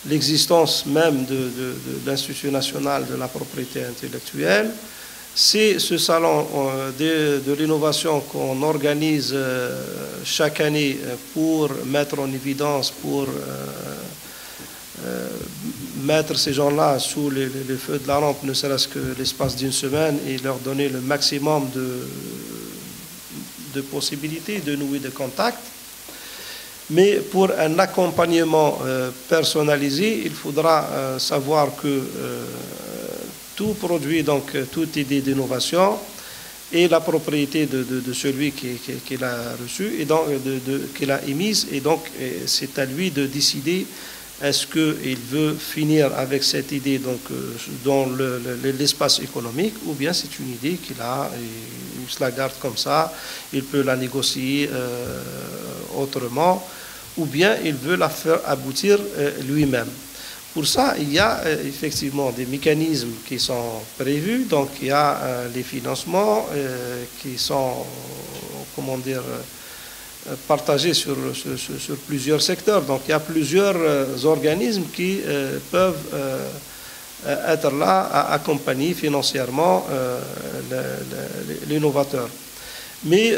l'existence même de l'Institut national de la propriété intellectuelle. C'est ce salon de l'innovation qu'on organise chaque année pour mettre en évidence, pour mettre ces gens-là sous les feux de la rampe, ne serait-ce que l'espace d'une semaine, et leur donner le maximum de possibilités de nouer des contacts. Mais pour un accompagnement personnalisé, il faudra savoir que tout produit, donc toute idée d'innovation, est la propriété de celui qui l'a reçu et donc qui l'a émise, et donc c'est à lui de décider est-ce qu'il veut finir avec cette idée donc, dans l'espace économique, ou bien c'est une idée qu'il a, il se la garde comme ça, il peut la négocier autrement, ou bien il veut la faire aboutir lui-même. Pour ça, il y a effectivement des mécanismes qui sont prévus, donc il y a les financements qui sont, comment dire, partagés sur plusieurs secteurs. Donc il y a plusieurs organismes qui peuvent être là à accompagner financièrement l'innovateur. Mais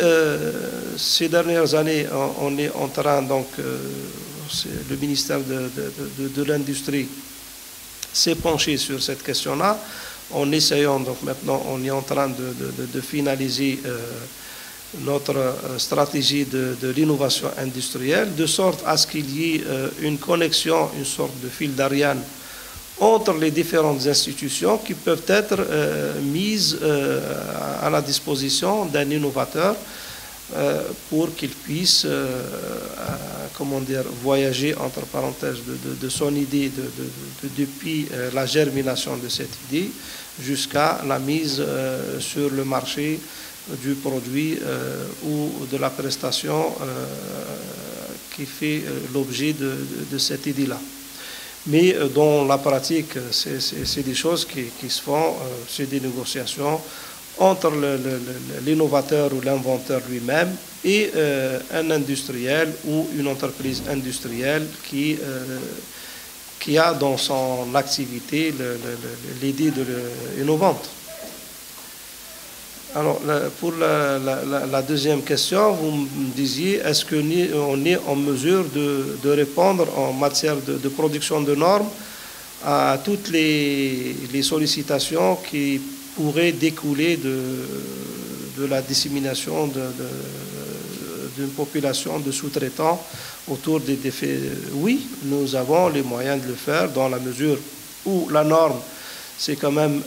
ces dernières années, on est en train, donc, le ministère de l'Industrie s'est penché sur cette question-là, en essayant, donc maintenant, on est en train de finaliser notre stratégie de l'innovation industrielle, de sorte à ce qu'il y ait une connexion, une sorte de fil d'Ariane entre les différentes institutions qui peuvent être mises à la disposition d'un innovateur pour qu'il puisse, comment dire, voyager, entre parenthèses, de son idée depuis la germination de cette idée jusqu'à la mise sur le marché du produit ou de la prestation qui fait l'objet de cette idée-là. Mais dans la pratique, c'est des choses qui se font, c'est des négociations entre l'innovateur ou l'inventeur lui-même et un industriel ou une entreprise industrielle qui a dans son activité l'idée innovante. Alors, pour la deuxième question, vous me disiez, est-ce qu'on est en mesure de répondre en matière de production de normes à toutes les sollicitations qui pourraient découler de la dissémination d'une population de sous-traitants autour des défis? Oui, nous avons les moyens de le faire dans la mesure où la norme, c'est quand même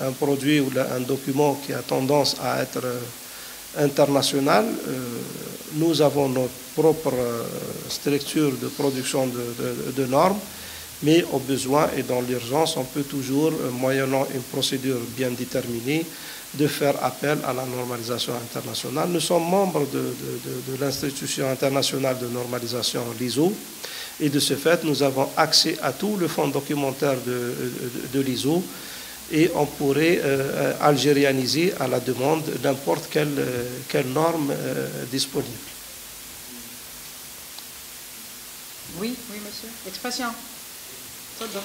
un produit ou un document qui a tendance à être international. Nous avons notre propre structure de production de normes, mais au besoin et dans l'urgence, on peut toujours, moyennant une procédure bien déterminée, de faire appel à la normalisation internationale. Nous sommes membres de l'institution internationale de normalisation, l'ISO, et de ce fait, nous avons accès à tout le fonds documentaire de l'ISO, et on pourrait algérianiser à la demande n'importe quelle norme disponible. Oui, oui, monsieur. Expression. C'est bon.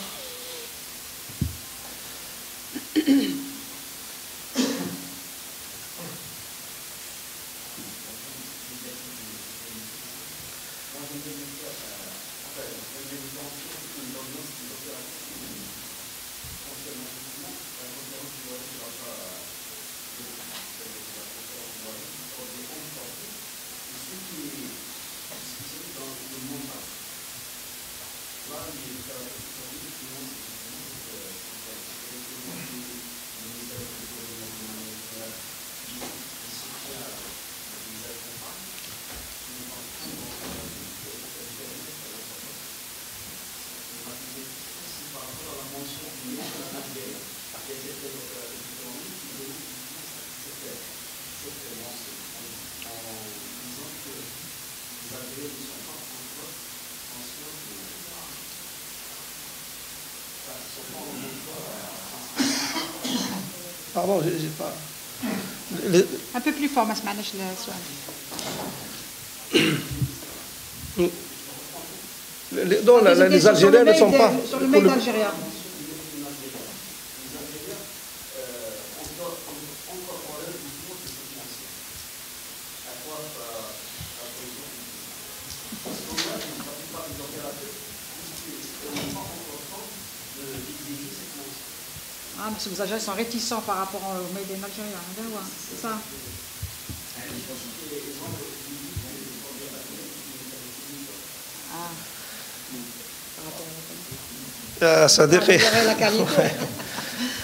Pardon, j'ai pas... Un peu plus fort, ma semaine, je le Donc, les Algériens ne sont pas... Sur le mail d'Algérien. Ah, parce que les Algériens sont réticents par rapport au mail d'Algérien. C'est ça. Ça dépend.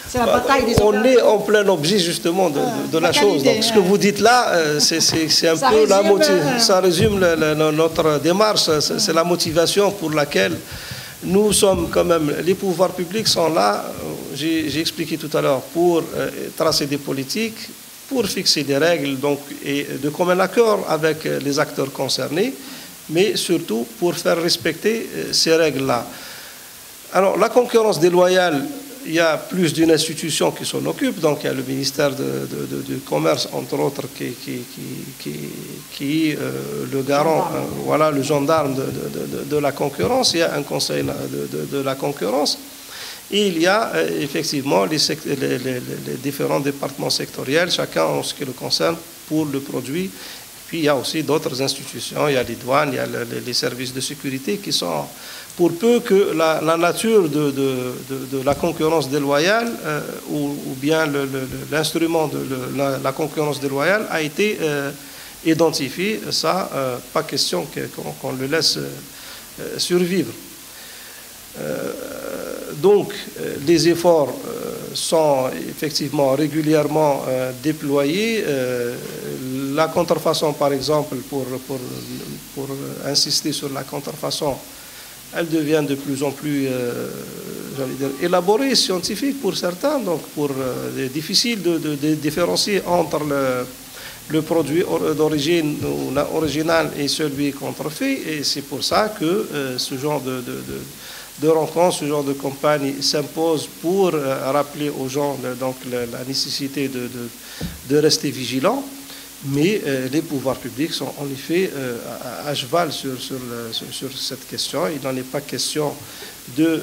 C'est la bataille des on est en plein objet justement de la chose. Donc, ce que vous dites là, c'est un peu la motivation. Ça résume notre démarche. C'est la motivation pour laquelle nous sommes quand même. Les pouvoirs publics sont là. J'ai expliqué tout à l'heure pour tracer des politiques, pour fixer des règles, donc et de commun accord avec les acteurs concernés, mais surtout pour faire respecter ces règles-là. Alors, la concurrence déloyale, il y a plus d'une institution qui s'en occupe. Donc, il y a le ministère du Commerce, entre autres, qui est le garant, voilà, le gendarme de la concurrence. Il y a un conseil de la concurrence. Et il y a effectivement les différents départements sectoriels, chacun en ce qui le concerne pour le produit. Puis, il y a aussi d'autres institutions. Il y a les douanes, il y a les services de sécurité qui sont... Pour peu que la nature de la concurrence déloyale ou bien l'instrument de la concurrence déloyale a été identifié, ça, pas question qu'on le laisse survivre. Donc, les efforts sont effectivement régulièrement déployés. La contrefaçon, par exemple, pour insister sur la contrefaçon, elle devient de plus en plus, j'allais dire, élaborée, scientifique pour certains, donc difficile de différencier entre le produit d'origine original et celui contrefait, et c'est pour ça que ce genre de rencontre, ce genre de campagne s'impose pour rappeler aux gens donc, la nécessité de rester vigilants. Mais les pouvoirs publics sont en effet à cheval sur cette question. Il n'en est pas question de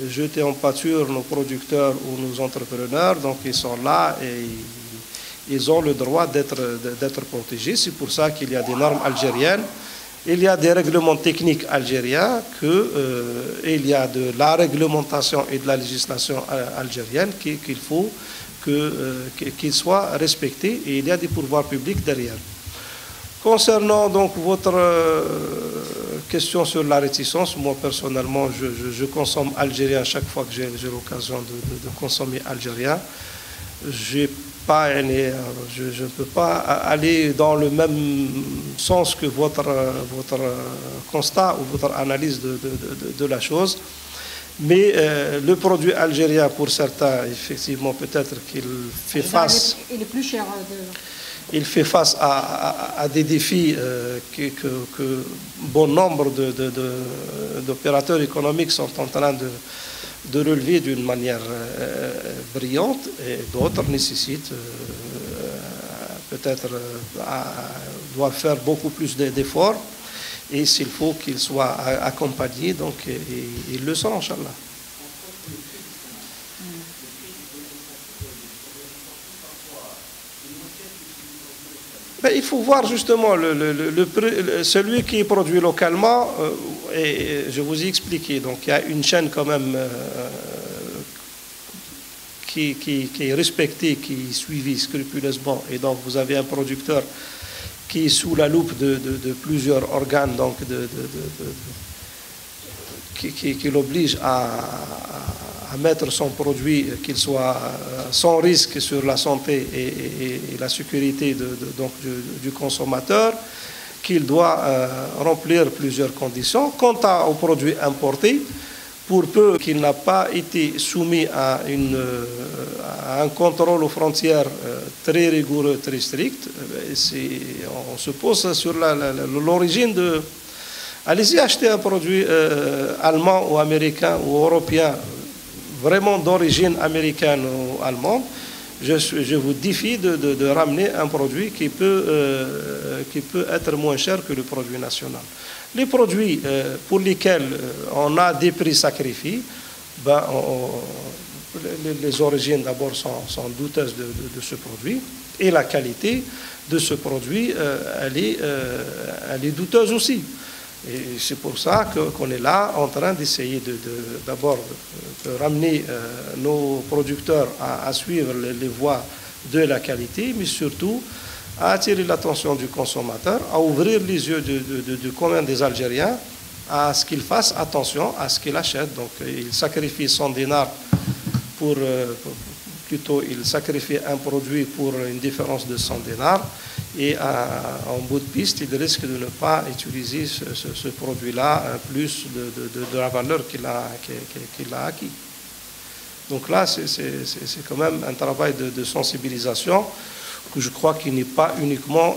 jeter en pâture nos producteurs ou nos entrepreneurs. Donc ils sont là et ils ont le droit d'être protégés. C'est pour ça qu'il y a des normes algériennes. Il y a des règlements techniques algériens, il y a de la réglementation et de la législation algérienne qu'il faut qu'il soit respecté, et il y a des pouvoirs publics derrière. Concernant donc votre question sur la réticence. Moi, personnellement, je consomme algérien chaque fois que j'ai l'occasion de consommer algérien. Je ne peux pas aller dans le même sens que votre constat ou votre analyse de la chose. Mais le produit algérien, pour certains, effectivement, peut-être qu'il fait face... Il est plus cher. Il fait face à des défis que bon nombre d'opérateurs économiques sont en train de relever d'une manière brillante, et d'autres nécessitent peut-être doivent faire beaucoup plus d'efforts, et s'il faut qu'ils soient accompagnés, donc ils le sont, Inch'Allah. Ben, il faut voir justement celui qui est produit localement, et je vous ai expliqué, donc il y a une chaîne quand même qui est respectée, qui est suivie scrupuleusement, et donc vous avez un producteur qui est sous la loupe de plusieurs organes, donc qui l'oblige à mettre son produit, qu'il soit sans risque sur la santé et la sécurité donc du consommateur, qu'il doit remplir plusieurs conditions. Quant aux produits importés, pour peu qu'il n'a pas été soumis à un contrôle aux frontières très rigoureux, très strict, on se pose sur l'origine de... Allez-y acheter un produit allemand ou américain ou européen, vraiment d'origine américaine ou allemande. Je vous défie de ramener un produit qui peut être moins cher que le produit national. Les produits pour lesquels on a des prix sacrifiés, ben, les origines d'abord sont douteuses de ce produit, et la qualité de ce produit, elle est douteuse aussi. Et c'est pour ça qu'on est là en train d'essayer d'abord de ramener nos producteurs à suivre les voies de la qualité, mais surtout à attirer l'attention du consommateur, à ouvrir les yeux du commun des Algériens, à ce qu'il fasse attention à ce qu'il achète. Donc il sacrifie 100 dinars plutôt il sacrifie un produit pour une différence de 100 dinars, et en bout de piste, il risque de ne pas utiliser ce produit-là plus de la valeur qu'il a acquis. Donc là, c'est quand même un travail de sensibilisation que je crois qu'il n'est pas uniquement,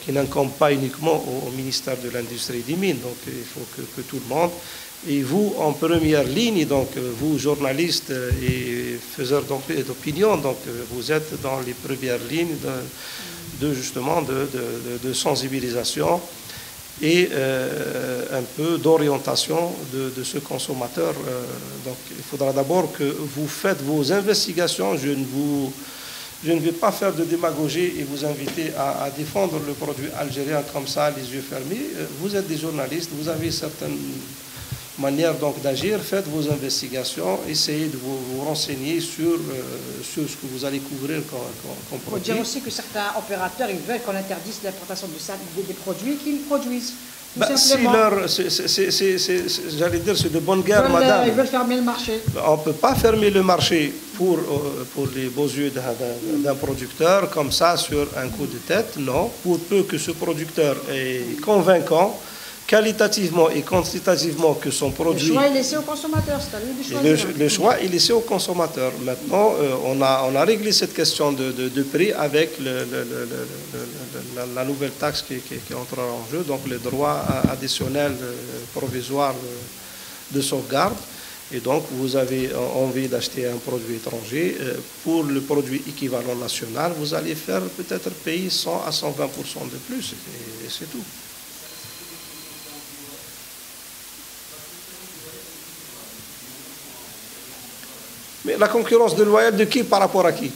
qui n'incombe pas uniquement au ministère de l'Industrie et des Mines. Donc il faut que tout le monde, et vous en première ligne, donc vous journalistes et faiseurs d'opinion, donc vous êtes dans les premières lignes justement de sensibilisation et un peu d'orientation de ce consommateur. Donc il faudra d'abord que vous faites vos investigations. Je ne vais pas faire de démagogie et vous inviter à défendre le produit algérien comme ça, les yeux fermés. Vous êtes des journalistes, vous avez certaines manières donc d'agir. Faites vos investigations, essayez de vous renseigner sur ce que vous allez couvrir comme produit. Il faut dire aussi que certains opérateurs, ils veulent qu'on interdise l'importation des produits qu'ils produisent. J'allais dire, c'est de bonne guerre, madame. Ils veulent fermer le marché. On ne peut pas fermer le marché pour les beaux yeux d'un producteur, comme ça, sur un coup de tête. Non, pour peu que ce producteur est convaincant, qualitativement et quantitativement, que son produit... Le choix est laissé au consommateur, c'est à lui de choisir. Le choix est laissé au consommateur. Maintenant, on a réglé cette question de prix avec la nouvelle taxe qui entrera en jeu, donc les droits additionnels provisoires de sauvegarde. Et donc, vous avez envie d'acheter un produit étranger. Pour le produit équivalent national, vous allez faire peut-être payer 100 à 120% de plus, et c'est tout. Mais la concurrence déloyale de qui par rapport à qui?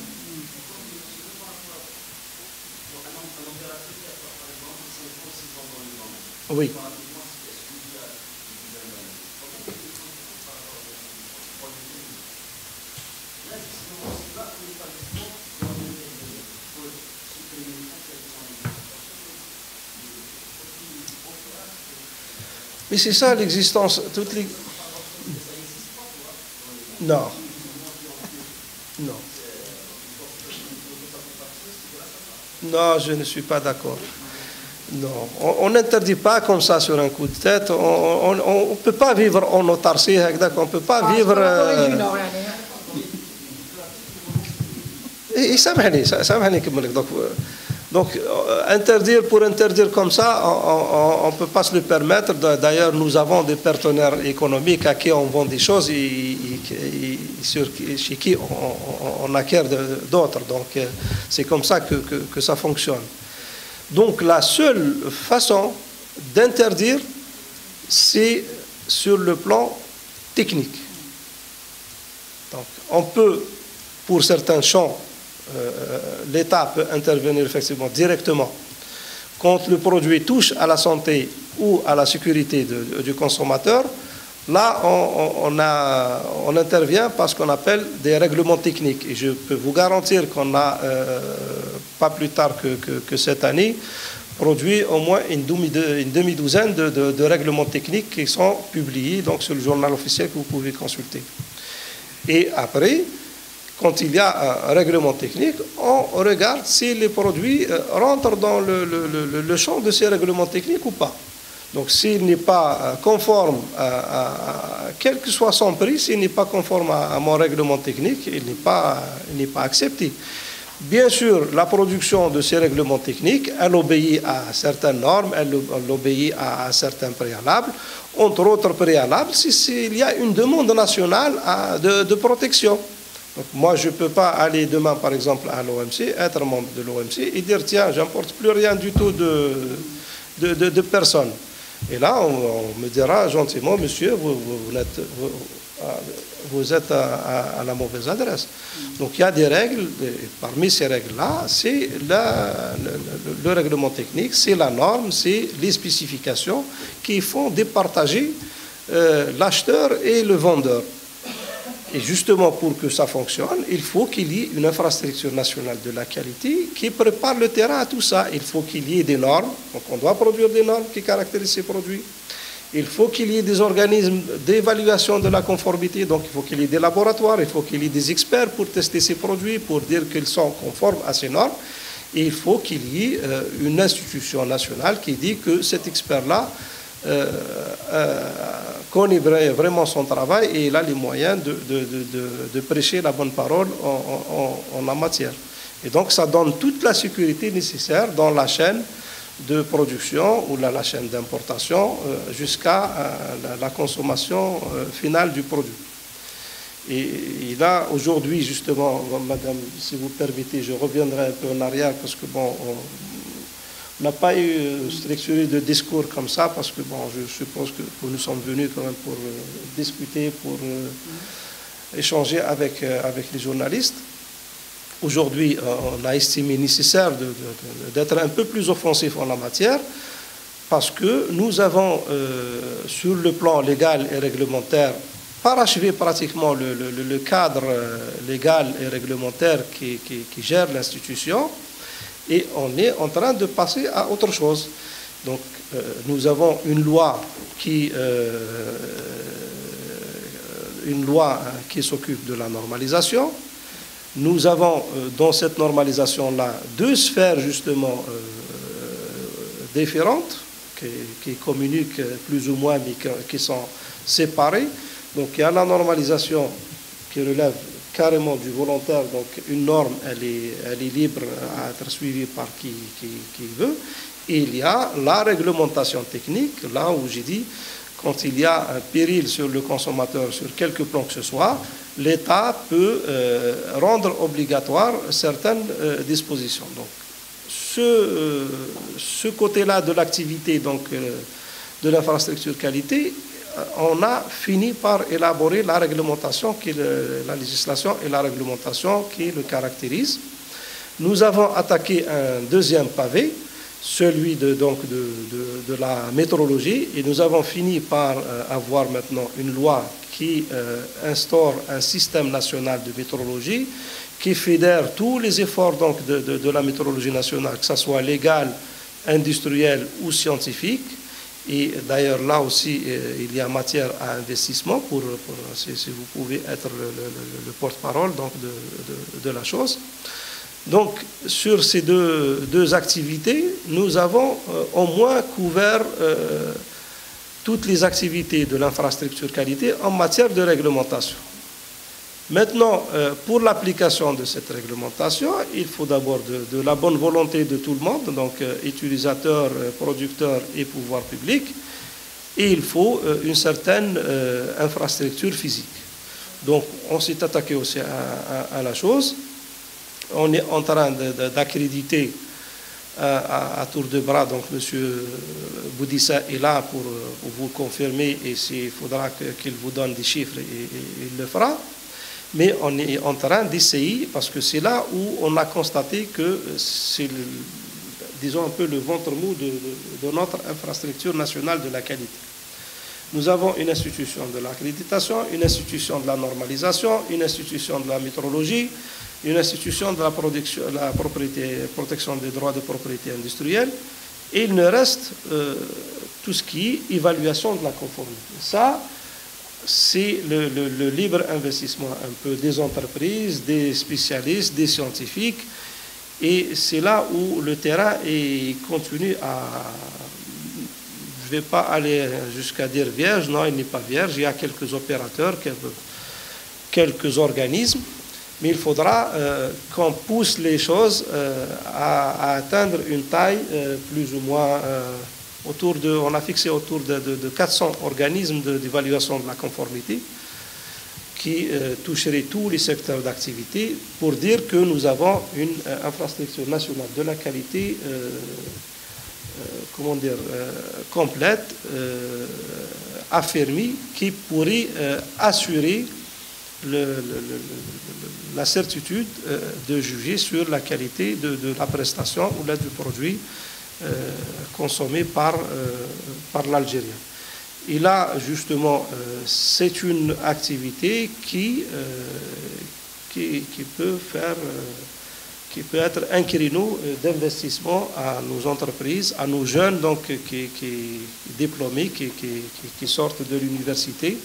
Oui. Mais c'est ça l'existence. Toutes les... Non. Non. Non, je ne suis pas d'accord. Non, on n'interdit pas comme ça sur un coup de tête. On ne peut pas vivre en autarcie, on ne peut pas vivre... Et ça m'a donc, interdire pour interdire comme ça, on ne peut pas se le permettre. D'ailleurs, nous avons des partenaires économiques à qui on vend des choses et chez qui on acquiert d'autres. Donc, c'est comme ça que ça fonctionne. Donc, la seule façon d'interdire, c'est sur le plan technique. Donc, on peut, pour certains champs, l'État peut intervenir effectivement directement quand le produit touche à la santé ou à la sécurité du consommateur. Là, on intervient par ce qu'on appelle des règlements techniques. Et je peux vous garantir qu'on a, pas plus tard que cette année, produit au moins une demi-douzaine de règlements techniques qui sont publiés donc, sur le journal officiel que vous pouvez consulter. Et après, quand il y a un règlement technique, on regarde si les produits rentrent dans le champ de ces règlements techniques ou pas. Donc s'il n'est pas conforme, quel que soit son prix, s'il n'est pas conforme à mon règlement technique, il n'est pas accepté. Bien sûr, la production de ces règlements techniques, elle obéit à certaines normes, elle obéit à certains préalables. Entre autres préalables, s'il y a une demande nationale de protection. Donc, moi, je ne peux pas aller demain, par exemple, à l'OMC, être membre de l'OMC et dire, tiens, j'importe plus rien du tout de personne. Et là, on me dira gentiment, monsieur, vous êtes à la mauvaise adresse. Donc, il y a des règles, et parmi ces règles-là, c'est le règlement technique, c'est la norme, c'est les spécifications qui font départager l'acheteur et le vendeur. Et justement, pour que ça fonctionne, il faut qu'il y ait une infrastructure nationale de la qualité qui prépare le terrain à tout ça. Il faut qu'il y ait des normes. Donc, on doit produire des normes qui caractérisent ces produits. Il faut qu'il y ait des organismes d'évaluation de la conformité. Donc, il faut qu'il y ait des laboratoires, il faut qu'il y ait des experts pour tester ces produits, pour dire qu'ils sont conformes à ces normes. Et il faut qu'il y ait une institution nationale qui dit que cet expert-là connaît vraiment son travail et il a les moyens de prêcher la bonne parole en la matière. Et donc, ça donne toute la sécurité nécessaire dans la chaîne de production ou la chaîne d'importation jusqu'à la consommation finale du produit. Et là, aujourd'hui, justement, madame, si vous permettez, je reviendrai un peu en arrière parce que, bon, on n'a pas eu structuré de discours comme ça parce que, bon, je suppose que nous sommes venus quand même pour discuter, pour échanger avec les journalistes. Aujourd'hui, on a estimé nécessaire d'être un peu plus offensif en la matière parce que nous avons, sur le plan légal et réglementaire, parachevé pratiquement le cadre légal et réglementaire qui gère l'institution. Et on est en train de passer à autre chose. Donc, nous avons une loi qui s'occupe de la normalisation. Nous avons dans cette normalisation-là deux sphères justement différentes qui communiquent plus ou moins, mais qui sont séparées. Donc, il y a la normalisation qui relève carrément du volontaire, donc une norme, elle est libre à être suivie par qui veut. Et il y a la réglementation technique, là où j'ai dit, quand il y a un péril sur le consommateur, sur quelque plan que ce soit, l'État peut rendre obligatoire certaines dispositions. Donc, ce côté-là de l'activité, donc de l'infrastructure qualité, on a fini par élaborer la réglementation, la législation et la réglementation qui le caractérise. Nous avons attaqué un deuxième pavé, celui de la métrologie, et nous avons fini par avoir maintenant une loi qui instaure un système national de métrologie qui fédère tous les efforts donc, de la métrologie nationale, que ce soit légal, industriel ou scientifique. Et d'ailleurs, là aussi, il y a matière à investissement si vous pouvez être le porte-parole donc de la chose. Donc, sur ces deux activités, nous avons au moins couvert toutes les activités de l'infrastructure qualité en matière de réglementation. Maintenant, pour l'application de cette réglementation, il faut d'abord de la bonne volonté de tout le monde, donc utilisateurs, producteurs et pouvoir public, et il faut une certaine infrastructure physique. Donc, on s'est attaqué aussi à la chose. On est en train d'accréditer à tour de bras, donc M. Boudissa est là pour vous confirmer, et s'il faudra qu'il vous donne des chiffres, il le fera. Mais on est en train d'essayer, parce que c'est là où on a constaté que c'est, disons, un peu le ventre mou de notre infrastructure nationale de la qualité. Nous avons une institution de l'accréditation, une institution de la normalisation, une institution de la métrologie, une institution de la protection des droits de propriété industrielle, et il ne reste tout ce qui est évaluation de la conformité. Ça, c'est le libre investissement un peu des entreprises, des spécialistes, des scientifiques, et c'est là où le terrain continue à... Je ne vais pas aller jusqu'à dire vierge, non, il n'est pas vierge, il y a quelques opérateurs, quelques organismes, mais il faudra qu'on pousse les choses à atteindre une taille plus ou moins... on a fixé autour de 400 organismes d'évaluation de la conformité qui toucheraient tous les secteurs d'activité, pour dire que nous avons une infrastructure nationale de la qualité complète, affermie, qui pourrait assurer la certitude de juger sur la qualité de la prestation ou du produit consommé par l'Algérien. Et là, justement, c'est une activité qui peut être un créneau d'investissement à nos entreprises, à nos jeunes donc, qui diplômés, qui sortent de l'université,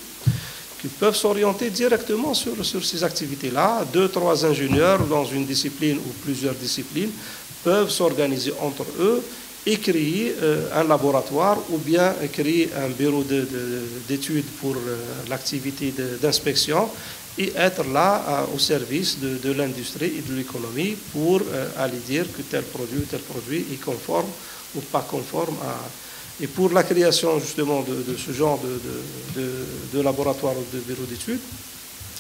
qui peuvent s'orienter directement sur ces activités-là. 2-3 ingénieurs dans une discipline ou plusieurs disciplines peuvent s'organiser entre eux et créer un laboratoire ou bien créer un bureau d'études pour l'activité d'inspection et être là au service de l'industrie et de l'économie pour aller dire que tel produit est conforme ou pas conforme à... Et pour la création justement de ce genre de laboratoire ou de bureau d'études,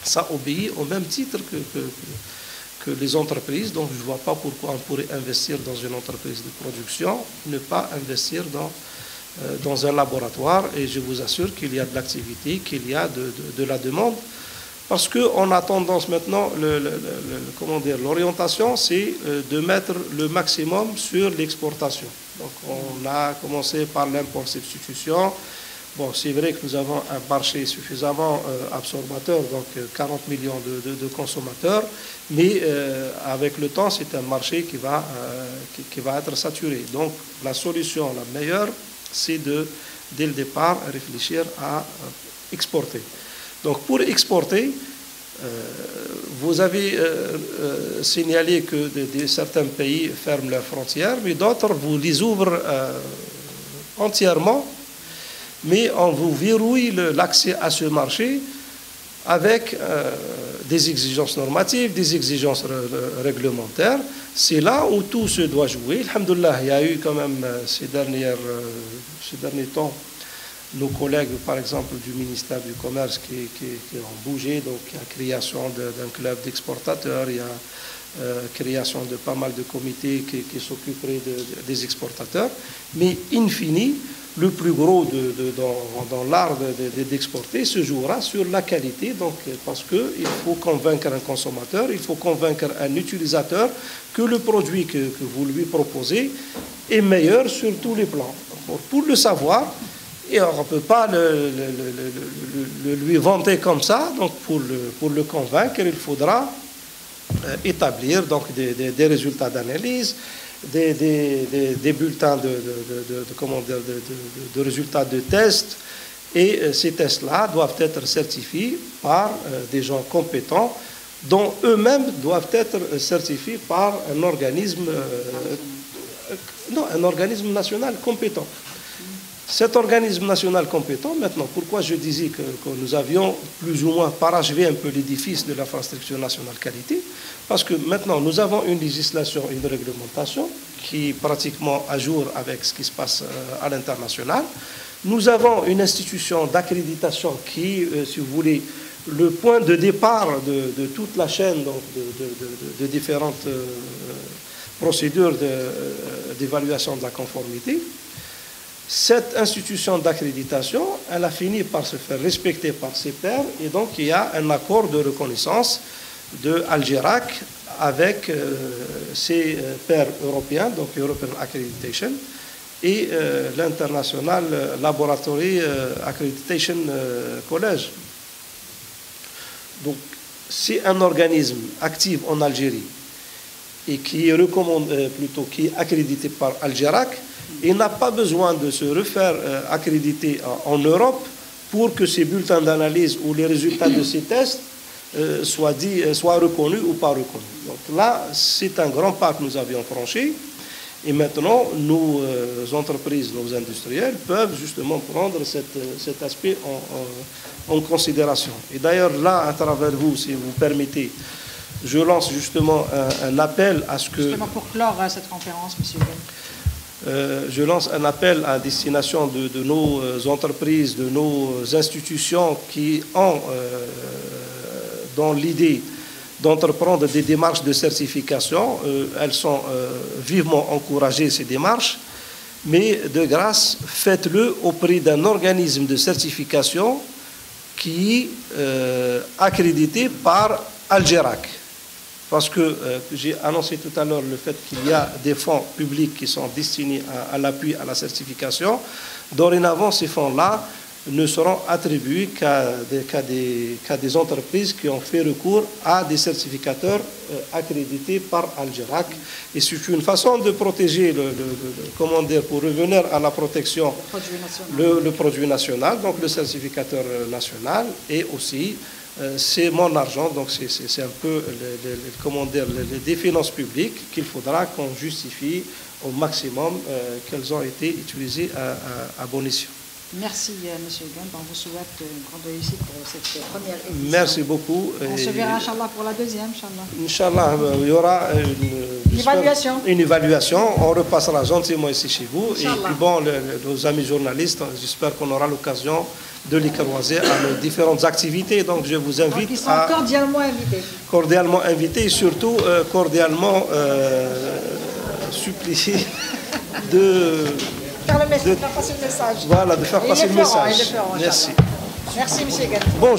ça obéit au même titre que les entreprises. Donc je ne vois pas pourquoi on pourrait investir dans une entreprise de production, ne pas investir dans un laboratoire. Et je vous assure qu'il y a de l'activité, qu'il y a de la demande. Parce qu'on a tendance maintenant, l'orientation, c'est de mettre le maximum sur l'exportation. Donc on a commencé par l'import-substitution. Bon, c'est vrai que nous avons un marché suffisamment absorbateur, donc 40 millions de consommateurs, mais avec le temps, c'est un marché qui va être saturé. Donc la solution la meilleure, c'est dès le départ, réfléchir à exporter. Donc pour exporter, vous avez signalé que certains pays ferment leurs frontières, mais d'autres vous les ouvrent entièrement, mais on vous verrouille l'accès à ce marché avec des exigences normatives, des exigences réglementaires. C'est là où tout se doit jouer. Alhamdoulilah, il y a eu quand même ces derniers temps nos collègues, par exemple, du ministère du Commerce qui ont bougé, donc il y a création d'un club d'exportateurs, il y a création de pas mal de comités qui s'occuperaient des exportateurs, mais in fine, le plus gros dans l'art d'exporter se jouera sur la qualité, donc, parce qu'il faut convaincre un consommateur, il faut convaincre un utilisateur que le produit que vous lui proposez est meilleur sur tous les plans. Pour le savoir, et on ne peut pas le lui vanter comme ça, donc pour le convaincre, il faudra établir donc, des résultats d'analyse, des bulletins de résultats de tests. Et ces tests-là doivent être certifiés par des gens compétents, dont eux-mêmes doivent être certifiés par un organisme national compétent. Cet organisme national compétent, maintenant, pourquoi je disais que nous avions plus ou moins parachevé un peu l'édifice de l'infrastructure nationale qualité, parce que maintenant nous avons une législation, une réglementation qui est pratiquement à jour avec ce qui se passe à l'international. Nous avons une institution d'accréditation qui, si vous voulez, le point de départ de toute la chaîne donc de différentes procédures d'évaluation de la conformité. Cette institution d'accréditation, elle a fini par se faire respecter par ses pairs, et donc il y a un accord de reconnaissance de Al-Gerac avec ses pairs européens, donc European Accreditation, et l'International Laboratory Accreditation College. Donc, c'est un organisme actif en Algérie et qui est qui est accrédité par Al-Gerac. Il n'a pas besoin de se refaire accréditer en Europe pour que ces bulletins d'analyse ou les résultats de ces tests soient reconnus ou pas reconnus. Donc là, c'est un grand pas que nous avions franchi. Et maintenant, nos entreprises, nos industriels peuvent justement prendre cet aspect en considération. Et d'ailleurs, là, à travers vous, si vous permettez, je lance justement un appel à ce que... Justement pour clore cette conférence, M. Ben. Je lance un appel à destination de nos entreprises, de nos institutions qui ont dans l'idée d'entreprendre des démarches de certification. Elles sont vivement encouragées, ces démarches, mais de grâce, faites-le auprès d'un organisme de certification qui est accrédité par Al-Gerac. Parce que j'ai annoncé tout à l'heure le fait qu'il y a des fonds publics qui sont destinés à l'appui à la certification. Dorénavant, ces fonds-là ne seront attribués qu'à des entreprises qui ont fait recours à des certificateurs accrédités par Al-Gerac. Et c'est une façon de protéger, comment dire, pour revenir à la protection, le produit national, donc le certificateur national, et aussi c'est mon argent, donc c'est un peu comment dire, des finances publiques qu'il faudra qu'on justifie au maximum qu'elles ont été utilisées à bon escient. Merci, M. Gund. On vous souhaite une grande réussite pour cette première édition. Merci beaucoup. On se verra, Inch'Allah, pour la deuxième, Inch'Allah. Inch'Allah, il y aura une évaluation. On repassera gentiment ici chez vous. Et puis bon, nos amis journalistes, j'espère qu'on aura l'occasion de les croiser à nos différentes activités. Donc, je vous invite ils sont cordialement invités. Cordialement invités et surtout cordialement suppliés de... Faire passer le message. Voilà, de faire passer le message. Merci. Merci, M. Gund. Bonjour.